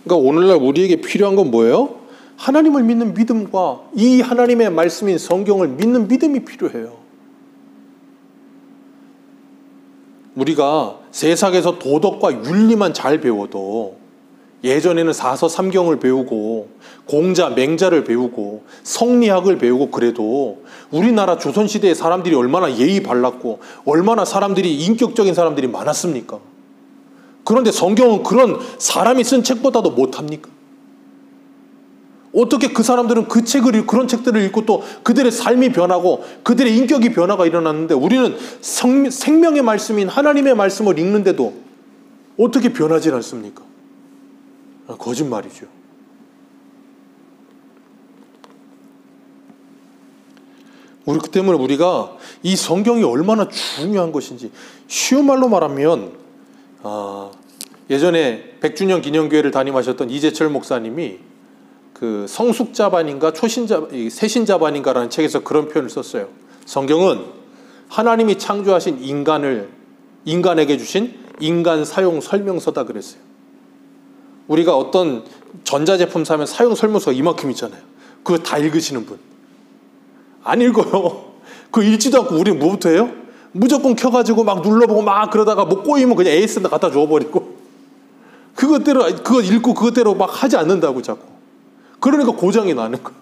A: 그러니까 오늘날 우리에게 필요한 건 뭐예요? 하나님을 믿는 믿음과 이 하나님의 말씀인 성경을 믿는 믿음이 필요해요. 우리가 세상에서 도덕과 윤리만 잘 배워도, 예전에는 사서 삼경을 배우고 공자, 맹자를 배우고 성리학을 배우고 그래도 우리나라 조선시대의 사람들이 얼마나 예의 발랐고 얼마나 사람들이 인격적인 사람들이 많았습니까? 그런데 성경은 그런 사람이 쓴 책보다도 못합니까? 어떻게 그 사람들은 그 책을 읽고 그런 책들을 읽고 또 그들의 삶이 변하고 그들의 인격이 변화가 일어났는데 우리는 생명의 말씀인 하나님의 말씀을 읽는데도 어떻게 변하지 않습니까? 거짓말이죠. 그렇기 때문에 우리가 이 성경이 얼마나 중요한 것인지, 쉬운 말로 말하면 예전에 100주년 기념교회를 담임하셨던 이재철 목사님이 그 성숙자반인가 새신자반인가라는 책에서 그런 표현을 썼어요. 성경은 하나님이 창조하신 인간에게 주신 인간 사용 설명서다 그랬어요. 우리가 어떤 전자제품 사면 사용 설명서가 이만큼 있잖아요. 그거 다 읽으시는 분? 안 읽어요. 그거 읽지도 않고 우리 뭐부터 해요? 무조건 켜가지고 막 눌러보고 막 그러다가 뭐 꼬이면 그냥 AS나 갖다 줘버리고 그거 읽고 그것대로 막 하지 않는다고 자꾸. 그러니까 고장이 나는 거예요.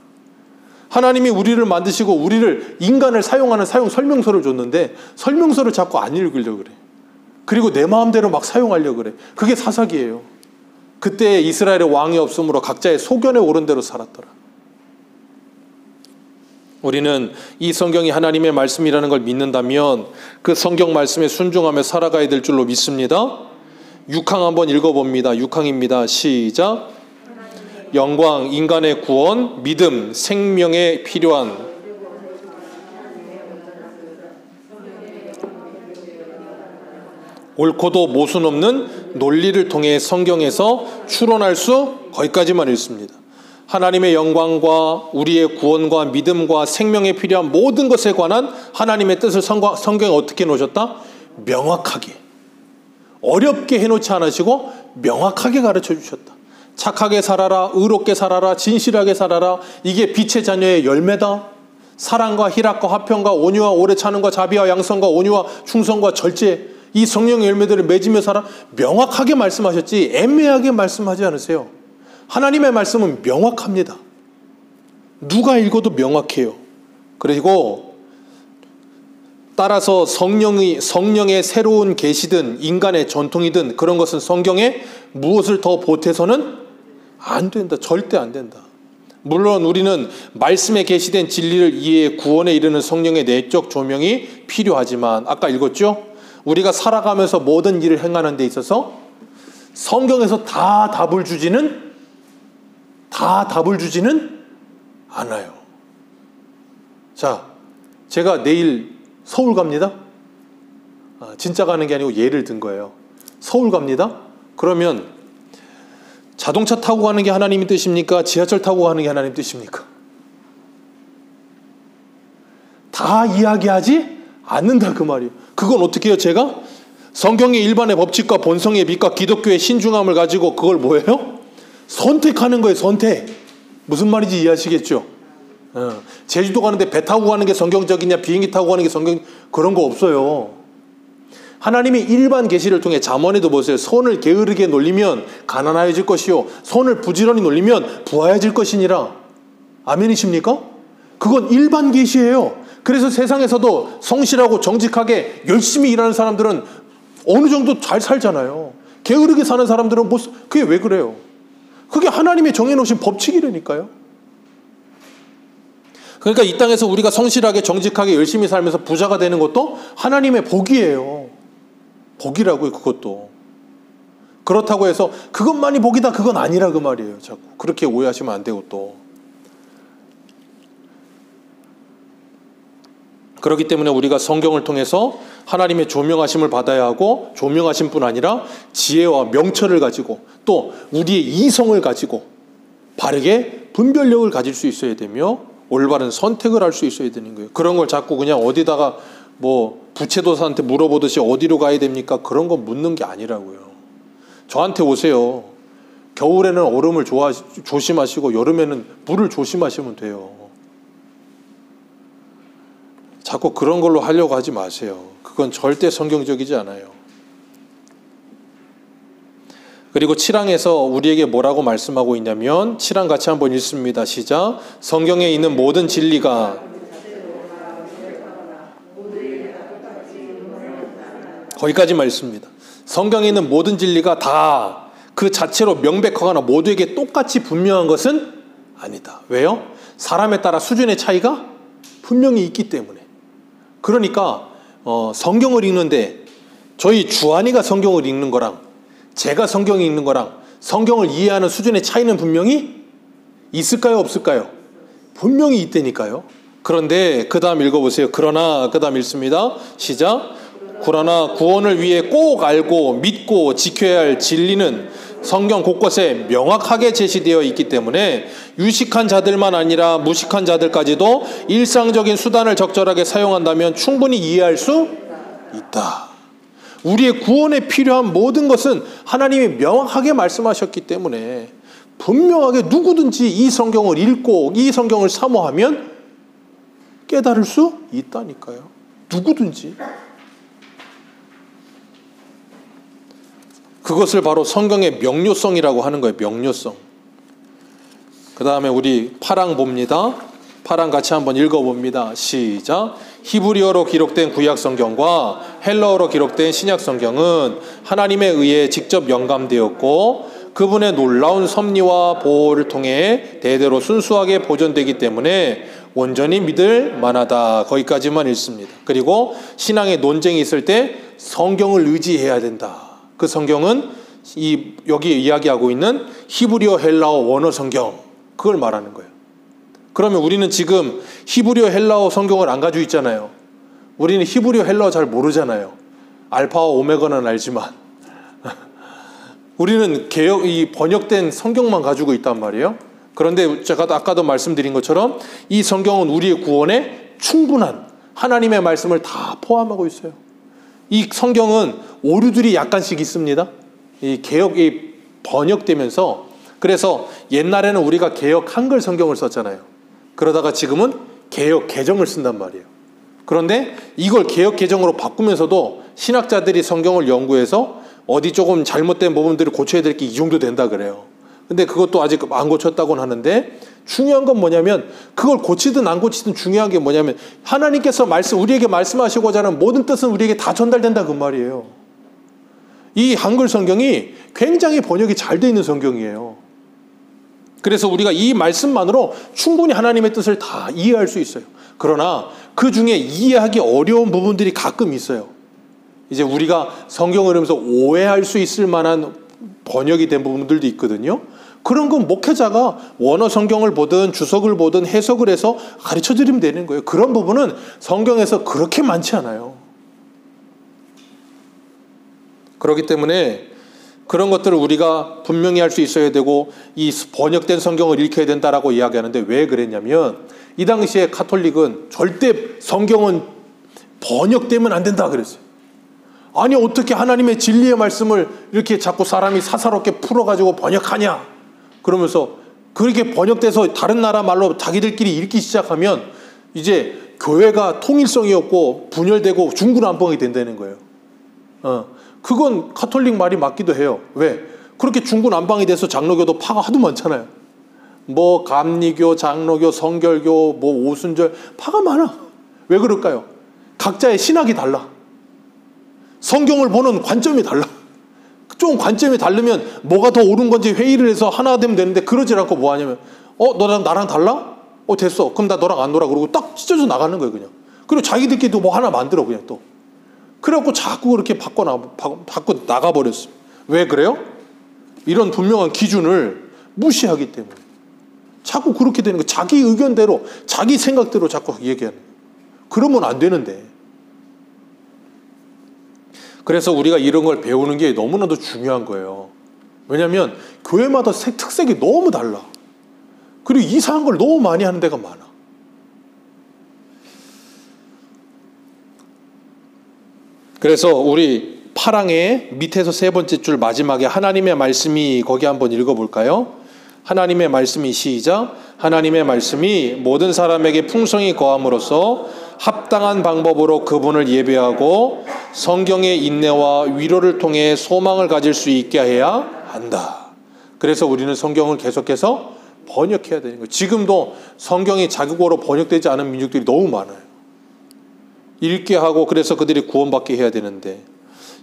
A: 하나님이 우리를 만드시고 우리를 인간을 사용하는 사용 설명서를 줬는데 설명서를 자꾸 안 읽으려고 그래. 그리고 내 마음대로 막 사용하려고 그래. 그게 사사기예요. 그때 이스라엘의 왕이 없으므로 각자의 소견에 오른 대로 살았더라. 우리는 이 성경이 하나님의 말씀이라는 걸 믿는다면 그 성경 말씀에 순종하며 살아가야 될 줄로 믿습니다. 6항 한번 읽어봅니다. 6항입니다. 시작. 영광, 인간의 구원, 믿음, 생명에 필요한 옳고도 모순 없는 논리를 통해 성경에서 추론할 수 거기까지만 읽습니다. 하나님의 영광과 우리의 구원과 믿음과 생명에 필요한 모든 것에 관한 하나님의 뜻을 성경에 어떻게 놓으셨다? 명확하게, 어렵게 해놓지 않으시고 명확하게 가르쳐 주셨다. 착하게 살아라, 의롭게 살아라, 진실하게 살아라. 이게 빛의 자녀의 열매다. 사랑과 희락과 화평과 온유와 오래 참음과 자비와 양선과 온유와 충성과 절제, 이 성령의 열매들을 맺으며 살아. 명확하게 말씀하셨지 애매하게 말씀하지 않으세요. 하나님의 말씀은 명확합니다. 누가 읽어도 명확해요. 그리고 따라서 성령의 새로운 계시든 인간의 전통이든 그런 것은 성경에 무엇을 더 보태서는 안 된다. 절대 안 된다. 물론 우리는 말씀에 계시된 진리를 이해해 구원에 이르는 성령의 내적 조명이 필요하지만 아까 읽었죠? 우리가 살아가면서 모든 일을 행하는 데 있어서 성경에서 다 답을 주지는 않아요. 자, 제가 내일 서울 갑니다. 진짜 가는 게 아니고 예를 든 거예요. 서울 갑니다. 그러면 자동차 타고 가는 게 하나님의 뜻입니까? 지하철 타고 가는 게 하나님의 뜻입니까? 다 이야기하지 않는다 그 말이에요. 그건 어떻게 해요? 제가 성경의 일반의 법칙과 본성의 빛과 기독교의 신중함을 가지고 그걸 뭐예요? 선택하는 거예요. 선택. 무슨 말인지 이해하시겠죠? 제주도 가는데 배 타고 가는 게 성경적이냐 비행기 타고 가는 게 그런 거 없어요. 하나님이 일반 계시를 통해 잠언에도 보세요. 손을 게으르게 놀리면 가난하여질 것이요 손을 부지런히 놀리면 부하여질 것이니라. 아멘이십니까? 그건 일반 계시예요. 그래서 세상에서도 성실하고 정직하게 열심히 일하는 사람들은 어느 정도 잘 살잖아요. 게으르게 사는 사람들은 그게 왜 그래요? 그게 하나님이 정해놓으신 법칙이라니까요. 그러니까 이 땅에서 우리가 성실하게 정직하게 열심히 살면서 부자가 되는 것도 하나님의 복이에요. 복이라고요. 그것도. 그렇다고 해서 그것만이 복이다 그건 아니라 그 말이에요. 자꾸 그렇게 오해하시면 안 되고 또. 그렇기 때문에 우리가 성경을 통해서 하나님의 조명하심을 받아야 하고 조명하신 뿐 아니라 지혜와 명철을 가지고 또 우리의 이성을 가지고 바르게 분별력을 가질 수 있어야 되며 올바른 선택을 할 수 있어야 되는 거예요. 그런 걸 자꾸 그냥 어디다가 부채도사한테 물어보듯이 어디로 가야 됩니까? 그런 거 묻는 게 아니라고요. 저한테 오세요. 겨울에는 얼음을 조심하시고 여름에는 물을 조심하시면 돼요. 자꾸 그런 걸로 하려고 하지 마세요. 그건 절대 성경적이지 않아요. 그리고 7항에서 우리에게 뭐라고 말씀하고 있냐면 7항 같이 한번 읽습니다. 시작. 성경에 있는 모든 진리가 거기까지만 읽습니다. 성경에 있는 모든 진리가 다 그 자체로 명백하거나 모두에게 똑같이 분명한 것은 아니다. 왜요? 사람에 따라 수준의 차이가 분명히 있기 때문에. 그러니까 성경을 읽는데 저희 주한이가 성경을 읽는 거랑 제가 성경을 읽는 거랑 성경을 이해하는 수준의 차이는 분명히 있을까요? 없을까요? 분명히 있다니까요. 그런데 그 다음 읽어보세요. 그러나 그 다음 읽습니다. 시작. 그러나 구원을 위해 꼭 알고 믿고 지켜야 할 진리는 성경 곳곳에 명확하게 제시되어 있기 때문에 유식한 자들만 아니라 무식한 자들까지도 일상적인 수단을 적절하게 사용한다면 충분히 이해할 수 있다. 우리의 구원에 필요한 모든 것은 하나님이 명확하게 말씀하셨기 때문에 분명하게 누구든지 이 성경을 읽고 이 성경을 사모하면 깨달을 수 있다니까요. 누구든지. 그것을 바로 성경의 명료성이라고 하는 거예요. 명료성. 그 다음에 우리 8항 봅니다. 8항 같이 한번 읽어봅니다. 시작. 히브리어로 기록된 구약성경과 헬라어로 기록된 신약성경은 하나님에 의해 직접 영감되었고 그분의 놀라운 섭리와 보호를 통해 대대로 순수하게 보존되기 때문에 온전히 믿을 만하다. 거기까지만 읽습니다. 그리고 신앙의 논쟁이 있을 때 성경을 의지해야 된다. 그 성경은 여기 이야기하고 있는 히브리어 헬라어 원어 성경, 그걸 말하는 거예요. 그러면 우리는 지금 히브리어 헬라어 성경을 안 가지고 있잖아요. 우리는 히브리어 헬라어 잘 모르잖아요. 알파와 오메가는 알지만 우리는 이 번역된 성경만 가지고 있단 말이에요. 그런데 제가 아까도 말씀드린 것처럼 이 성경은 우리의 구원에 충분한 하나님의 말씀을 다 포함하고 있어요. 이 성경은 오류들이 약간씩 있습니다. 이 번역되면서, 그래서 옛날에는 우리가 개역 한글 성경을 썼잖아요. 그러다가 지금은 개역 개정을 쓴단 말이에요. 그런데 이걸 개역 개정으로 바꾸면서도 신학자들이 성경을 연구해서 어디 조금 잘못된 부분들을 고쳐야 될 게 이 정도 된다 그래요. 근데 그것도 아직 안 고쳤다고는 하는데, 중요한 건 뭐냐면 그걸 고치든 안 고치든 중요한 게 뭐냐면 하나님께서 우리에게 말씀하시고자 하는 모든 뜻은 우리에게 다 전달된다 그 말이에요. 이 한글 성경이 굉장히 번역이 잘 돼 있는 성경이에요. 그래서 우리가 이 말씀만으로 충분히 하나님의 뜻을 다 이해할 수 있어요. 그러나 그 중에 이해하기 어려운 부분들이 가끔 있어요. 이제 우리가 성경을 읽으면서 오해할 수 있을 만한 번역이 된 부분들도 있거든요. 그런 건 목회자가 원어 성경을 보든 주석을 보든 해석을 해서 가르쳐 드리면 되는 거예요. 그런 부분은 성경에서 그렇게 많지 않아요. 그렇기 때문에 그런 것들을 우리가 분명히 할 수 있어야 되고, 이 번역된 성경을 읽혀야 된다라고 이야기하는데, 왜 그랬냐면 이 당시에 가톨릭은 절대 성경은 번역되면 안 된다 그랬어요. 아니 어떻게 하나님의 진리의 말씀을 이렇게 자꾸 사람이 사사롭게 풀어가지고 번역하냐, 그러면서 그렇게 번역돼서 다른 나라 말로 자기들끼리 읽기 시작하면 이제 교회가 통일성이 없고 분열되고 중구난방이 된다는 거예요. 그건 가톨릭 말이 맞기도 해요. 왜? 그렇게 중구난방이 돼서 장로교도 파가 하도 많잖아요. 뭐 감리교, 장로교, 성결교, 뭐 오순절 파가 많아. 왜 그럴까요? 각자의 신학이 달라. 성경을 보는 관점이 달라. 좀 관점이 다르면 뭐가 더 옳은 건지 회의를 해서 하나 되면 되는데, 그러지 않고 뭐 하냐면 너랑 나랑 달라? 됐어. 그럼 나 너랑 안 놀아. 그러고 딱 찢어져 나가는 거예요 그냥. 그리고 자기들끼리도 뭐 하나 만들어 그냥 또. 그래갖고 자꾸 그렇게 바꿔 나가버렸어. 왜 그래요? 이런 분명한 기준을 무시하기 때문에 자꾸 그렇게 되는 거예요. 자기 의견대로 자기 생각대로 자꾸 얘기하는 거예요. 그러면 안 되는데. 그래서 우리가 이런 걸 배우는 게 너무나도 중요한 거예요. 왜냐하면 교회마다 특색이 너무 달라. 그리고 이상한 걸 너무 많이 하는 데가 많아. 그래서 우리 파랑의 밑에서 세 번째 줄 마지막에 하나님의 말씀이, 거기 한번 읽어볼까요? 하나님의 말씀이, 시작. 하나님의 말씀이 모든 사람에게 풍성히 거함으로써 합당한 방법으로 그분을 예배하고 성경의 인내와 위로를 통해 소망을 가질 수 있게 해야 한다. 그래서 우리는 성경을 계속해서 번역해야 되는 거예요. 지금도 성경이 자국어로 번역되지 않은 민족들이 너무 많아요. 읽게 하고, 그래서 그들이 구원받게 해야 되는데,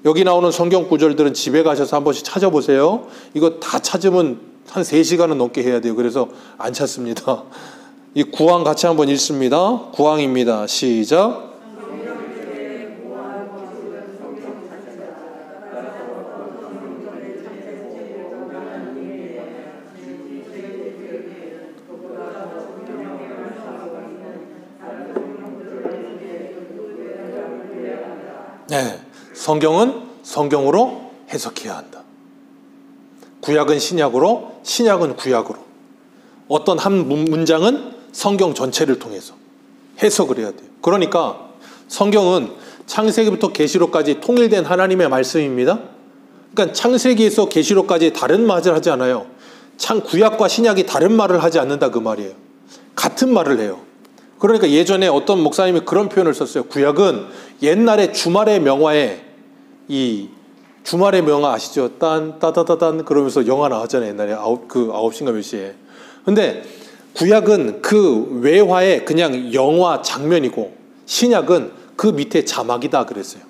A: 여기 나오는 성경 구절들은 집에 가셔서 한 번씩 찾아보세요. 이거 다 찾으면 한 3시간은 넘게 해야 돼요. 그래서 안 찾습니다. 이 구항 같이 한번 읽습니다. 구항입니다. 시작. 네, 성경은 성경으로 해석해야 한다. 구약은 신약으로, 신약은 구약으로. 어떤 한 문장은 성경 전체를 통해서 해석을 해야 돼요. 그러니까 성경은 창세기부터 계시록까지 통일된 하나님의 말씀입니다. 그러니까 창세기에서 계시록까지 다른 말을 하지 않아요. 구약과 신약이 다른 말을 하지 않는다 그 말이에요. 같은 말을 해요. 그러니까 예전에 어떤 목사님이 그런 표현을 썼어요. 구약은 옛날에 주말의 명화에, 이 주말의 명화 아시죠? 따다다단 그러면서 영화 나왔잖아요. 옛날에 9시인가 몇 시에. 근데 구약은 그 외화에 그냥 영화 장면이고, 신약은 그 밑에 자막이다 그랬어요.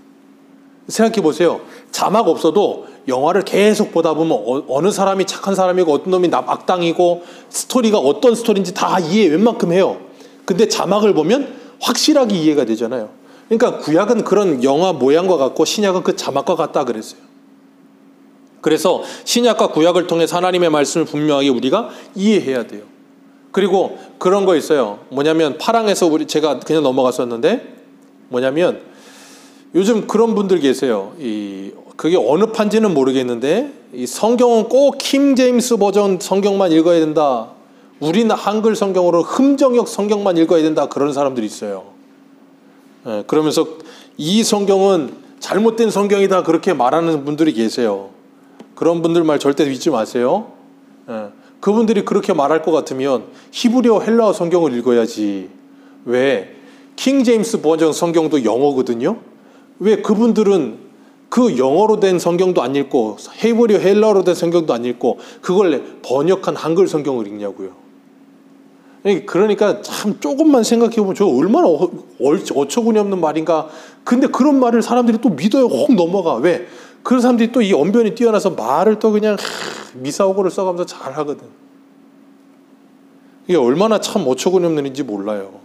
A: 생각해 보세요. 자막 없어도 영화를 계속 보다 보면 어느 사람이 착한 사람이고 어떤 놈이 악당이고 스토리가 어떤 스토리인지 다 이해 웬만큼 해요. 근데 자막을 보면 확실하게 이해가 되잖아요. 그러니까 구약은 그런 영화 모양과 같고 신약은 그 자막과 같다 그랬어요. 그래서 신약과 구약을 통해서 하나님의 말씀을 분명하게 우리가 이해해야 돼요. 그리고 그런 거 있어요. 뭐냐면 파랑에서 제가 그냥 넘어갔었는데 뭐냐면 요즘 그런 분들 계세요. 그게 어느 판지는 모르겠는데 이 성경은 꼭 킹 제임스 버전 성경만 읽어야 된다. 우리는 한글 성경으로 흠정역 성경만 읽어야 된다. 그런 사람들이 있어요. 그러면서 이 성경은 잘못된 성경이다. 그렇게 말하는 분들이 계세요. 그런 분들 말 절대 믿지 마세요. 그분들이 그렇게 말할 것 같으면 히브리어 헬라어 성경을 읽어야지. 왜? 킹 제임스 버전 성경도 영어거든요. 왜 그분들은 그 영어로 된 성경도 안 읽고 히브리어 헬라어로 된 성경도 안 읽고 그걸 번역한 한글 성경을 읽냐고요. 그러니까 참 조금만 생각해보면 저 얼마나 어처구니 없는 말인가. 근데 그런 말을 사람들이 또 믿어요. 혹 넘어가. 왜? 그런 사람들이 또 이 언변이 뛰어나서 말을 또 그냥 미사오고를 써가면서 잘하거든. 이게 얼마나 참 어처구니 없는 일인지 몰라요.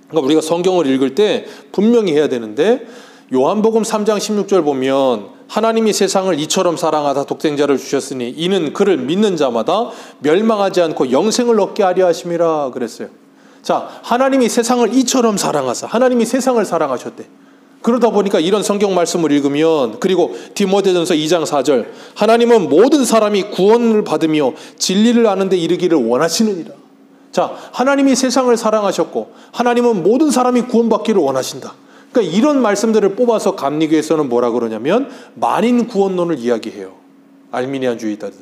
A: 그러니까 우리가 성경을 읽을 때 분명히 해야 되는데 요한복음 3장 16절 보면 하나님이 세상을 이처럼 사랑하사 독생자를 주셨으니 이는 그를 믿는 자마다 멸망하지 않고 영생을 얻게 하려 하심이라 그랬어요. 자, 하나님이 세상을 이처럼 사랑하사 하나님이 세상을 사랑하셨대. 그러다 보니까 이런 성경 말씀을 읽으면 그리고 디모데전서 2장 4절 하나님은 모든 사람이 구원을 받으며 진리를 아는 데 이르기를 원하시느니라. 자, 하나님이 세상을 사랑하셨고 하나님은 모든 사람이 구원받기를 원하신다. 그러니까 이런 말씀들을 뽑아서 감리교에서는 뭐라 그러냐면 만인 구원론을 이야기해요. 알미니안주의자들.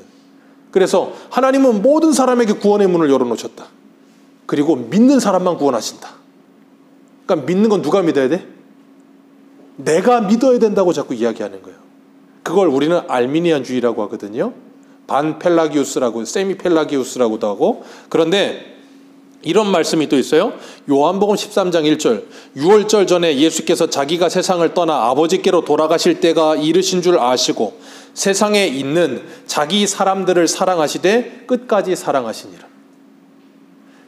A: 그래서 하나님은 모든 사람에게 구원의 문을 열어놓으셨다. 그리고 믿는 사람만 구원하신다. 그러니까 믿는 건 누가 믿어야 돼? 내가 믿어야 된다고 자꾸 이야기하는 거예요. 그걸 우리는 알미니안주의라고 하거든요. 반펠라기우스라고, 세미펠라기우스라고도 하고. 그런데 이런 말씀이 또 있어요. 요한복음 13장 1절 6월절 전에 예수께서 자기가 세상을 떠나 아버지께로 돌아가실 때가 이르신 줄 아시고 세상에 있는 자기 사람들을 사랑하시되 끝까지 사랑하시니라.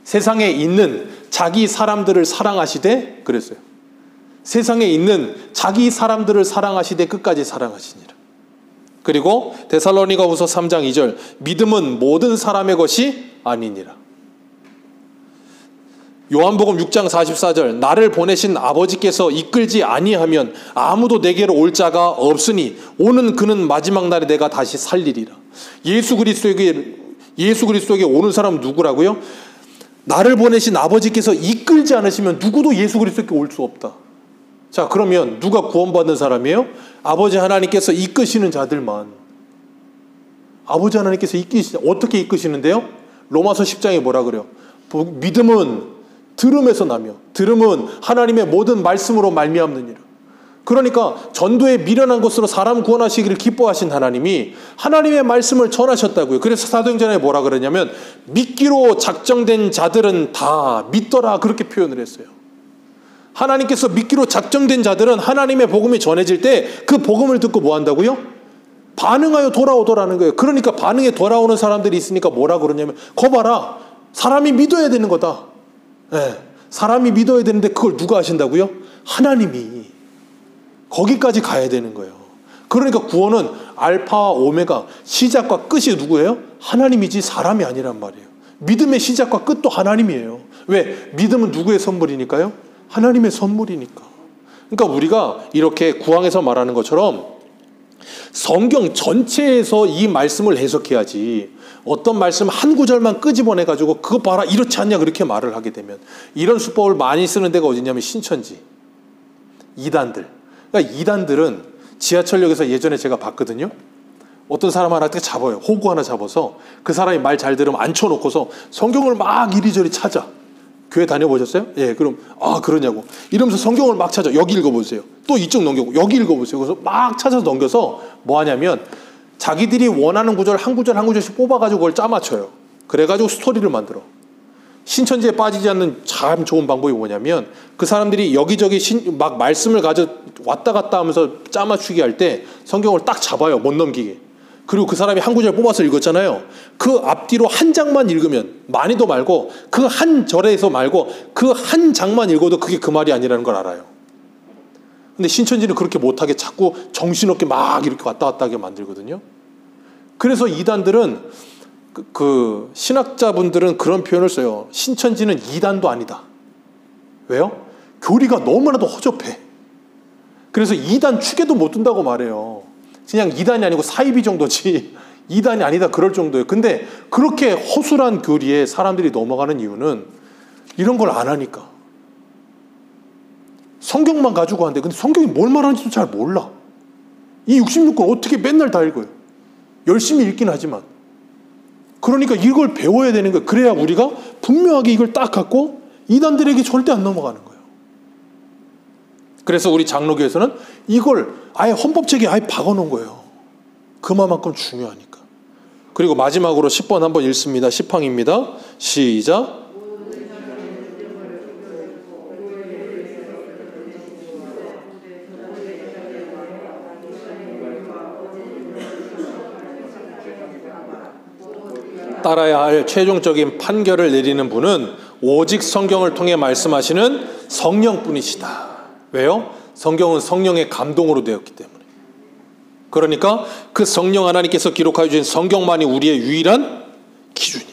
A: 세상에 있는 자기 사람들을 사랑하시되 그랬어요. 세상에 있는 자기 사람들을 사랑하시되 끝까지 사랑하시니라. 그리고 데살로니가후서 3장 2절 믿음은 모든 사람의 것이 아니니라. 요한복음 6장 44절 나를 보내신 아버지께서 이끌지 아니하면 아무도 내게로 올 자가 없으니 오는 그는 마지막 날에 내가 다시 살리리라. 예수 그리스도에게 오는 사람은 누구라고요? 나를 보내신 아버지께서 이끌지 않으시면 누구도 예수 그리스도에게 올 수 없다. 자, 그러면 누가 구원받는 사람이에요? 아버지 하나님께서 이끄시는 자들만. 아버지 하나님께서 어떻게 이끄시는데요? 로마서 10장에 뭐라 그래요? 믿음은 들음에서 나며 들음은 하나님의 모든 말씀으로 말미암느니라. 그러니까 전도에 미련한 것으로 사람 구원하시기를 기뻐하신 하나님이 하나님의 말씀을 전하셨다고요. 그래서 사도행전에 뭐라 그러냐면 믿기로 작정된 자들은 다 믿더라 그렇게 표현을 했어요. 하나님께서 믿기로 작정된 자들은 하나님의 복음이 전해질 때 그 복음을 듣고 뭐 한다고요? 반응하여 돌아오더라는 거예요. 그러니까 반응에 돌아오는 사람들이 있으니까 뭐라 그러냐면 거 봐라. 사람이 믿어야 되는 거다. 네, 사람이 믿어야 되는데 그걸 누가 하신다고요? 하나님이. 거기까지 가야 되는 거예요. 그러니까 구원은 알파와 오메가 시작과 끝이 누구예요? 하나님이지 사람이 아니란 말이에요. 믿음의 시작과 끝도 하나님이에요. 왜? 믿음은 누구의 선물이니까요? 하나님의 선물이니까. 그러니까 우리가 이렇게 구항에서 말하는 것처럼 성경 전체에서 이 말씀을 해석해야지 어떤 말씀 한 구절만 끄집어내가지고 그거 봐라 이렇지 않냐 그렇게 말을 하게 되면 이런 수법을 많이 쓰는 데가 어디냐면 신천지 이단들. 그러니까 이단들은 지하철역에서 예전에 제가 봤거든요. 어떤 사람 하나 잡아요. 호구 하나 잡아서 그 사람이 말 잘 들으면 앉혀놓고서 성경을 막 이리저리 찾아. 교회 다녀보셨어요? 예, 그럼 그러냐고 이러면서 성경을 막 찾아. 여기 읽어보세요. 또 이쪽 넘기고 여기 읽어보세요. 그래서 막 찾아서 넘겨서 뭐 하냐면 자기들이 원하는 구절 한 구절씩 뽑아가지고 그걸 짜맞춰요. 그래가지고 스토리를 만들어. 신천지에 빠지지 않는 참 좋은 방법이 뭐냐면 그 사람들이 여기저기 막 말씀을 가져 왔다 갔다 하면서 짜맞추기 할 때 성경을 딱 잡아요. 못 넘기게. 그리고 그 사람이 한 구절 뽑아서 읽었잖아요. 그 앞뒤로 한 장만 읽으면, 많이도 말고 그 한 절에서 말고 그 한 장만 읽어도 그게 그 말이 아니라는 걸 알아요. 근데 신천지는 그렇게 못하게 자꾸 정신없게 막 이렇게 왔다 갔다 하게 만들거든요. 그래서 이단들은 그 신학자분들은 그런 표현을 써요. 신천지는 이단도 아니다. 왜요? 교리가 너무나도 허접해. 그래서 이단 축에도 못 든다고 말해요. 그냥 이단이 아니고 사이비 정도지 이단이 아니다 그럴 정도예요. 근데 그렇게 허술한 교리에 사람들이 넘어가는 이유는 이런 걸 안 하니까. 성경만 가지고 하는데 근데 성경이 뭘 말하는지도 잘 몰라. 이 66권 어떻게 맨날 다 읽어요. 열심히 읽긴 하지만. 그러니까 이걸 배워야 되는 거예요. 그래야 우리가 분명하게 이걸 딱 갖고 이단들에게 절대 안 넘어가는 거예요. 그래서 우리 장로교에서는 이걸 아예 헌법책에 아예 박아놓은 거예요. 그만큼 중요하니까. 그리고 마지막으로 10번 한번 읽습니다. 10항입니다. 시작. 따라야 할 최종적인 판결을 내리는 분은 오직 성경을 통해 말씀하시는 성령뿐이시다. 왜요? 성경은 성령의 감동으로 되었기 때문에. 그러니까 그 성령 하나님께서 기록하여 주신 성경만이 우리의 유일한 기준이에요.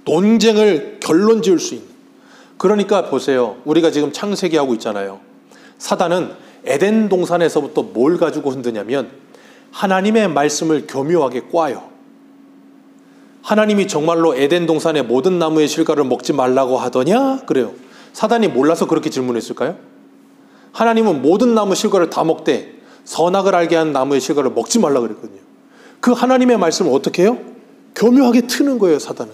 A: 논쟁을 결론 지을 수 있는. 그러니까 보세요. 우리가 지금 창세기 하고 있잖아요. 사단은 에덴 동산에서부터 뭘 가지고 흔드냐면 하나님의 말씀을 교묘하게 꽈요. 하나님이 정말로 에덴 동산의 모든 나무의 실과를 먹지 말라고 하더냐? 그래요. 사단이 몰라서 그렇게 질문했을까요? 하나님은 모든 나무 실과를 다 먹되 선악을 알게 하는 나무의 실과를 먹지 말라고 그랬거든요. 그 하나님의 말씀을 어떻게 해요? 교묘하게 트는 거예요, 사단은.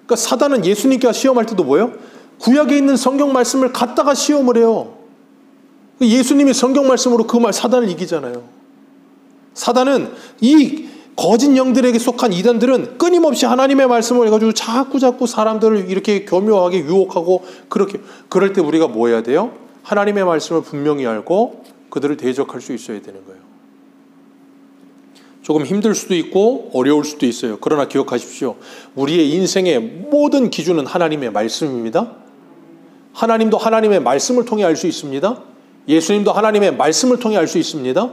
A: 그러니까 사단은 예수님께 시험할 때도 뭐예요? 구약에 있는 성경 말씀을 갖다가 시험을 해요. 예수님이 성경 말씀으로 그 말 사단을 이기잖아요. 사단은 이 거짓 영들에게 속한 이단들은 끊임없이 하나님의 말씀을 해가지고 자꾸 사람들을 이렇게 교묘하게 유혹하고 그렇게. 그럴 때 우리가 뭐 해야 돼요? 하나님의 말씀을 분명히 알고 그들을 대적할 수 있어야 되는 거예요. 조금 힘들 수도 있고 어려울 수도 있어요. 그러나 기억하십시오. 우리의 인생의 모든 기준은 하나님의 말씀입니다. 하나님도 하나님의 말씀을 통해 알 수 있습니다. 예수님도 하나님의 말씀을 통해 알 수 있습니다.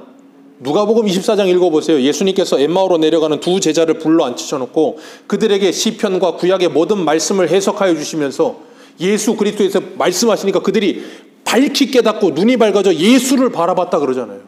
A: 누가복음 24장 읽어보세요. 예수님께서 엠마오로 내려가는 두 제자를 불러 앉히셔놓고 그들에게 시편과 구약의 모든 말씀을 해석하여 주시면서 예수 그리스도에서 말씀하시니까 그들이 밝히 깨닫고 눈이 밝아져 예수를 바라봤다 그러잖아요.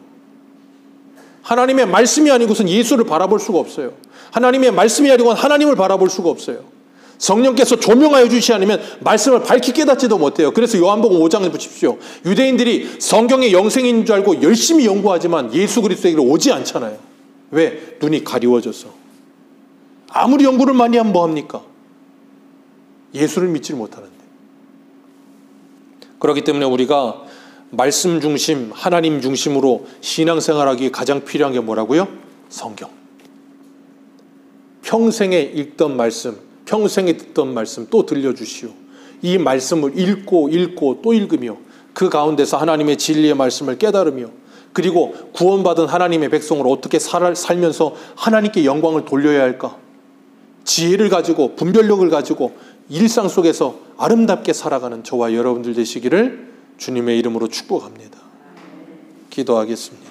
A: 하나님의 말씀이 아니고선 예수를 바라볼 수가 없어요. 하나님의 말씀이 아니고는 하나님을 바라볼 수가 없어요. 성령께서 조명하여 주시지 않으면 말씀을 밝히 깨닫지도 못해요. 그래서 요한복음 5장에 보십시오. 유대인들이 성경의 영생인 줄 알고 열심히 연구하지만 예수 그리스도에게로 오지 않잖아요. 왜? 눈이 가리워져서. 아무리 연구를 많이 하면 뭐합니까? 예수를 믿지를 못하는데. 그렇기 때문에 우리가 말씀 중심, 하나님 중심으로 신앙생활하기에 가장 필요한 게 뭐라고요? 성경. 평생에 읽던 말씀, 평생에 듣던 말씀 또 들려주시오. 이 말씀을 읽고 또 읽으며 그 가운데서 하나님의 진리의 말씀을 깨달으며 그리고 구원받은 하나님의 백성으로 어떻게 살면서 하나님께 영광을 돌려야 할까? 지혜를 가지고 분별력을 가지고 일상 속에서 아름답게 살아가는 저와 여러분들 되시기를 주님의 이름으로 축복합니다. 기도하겠습니다.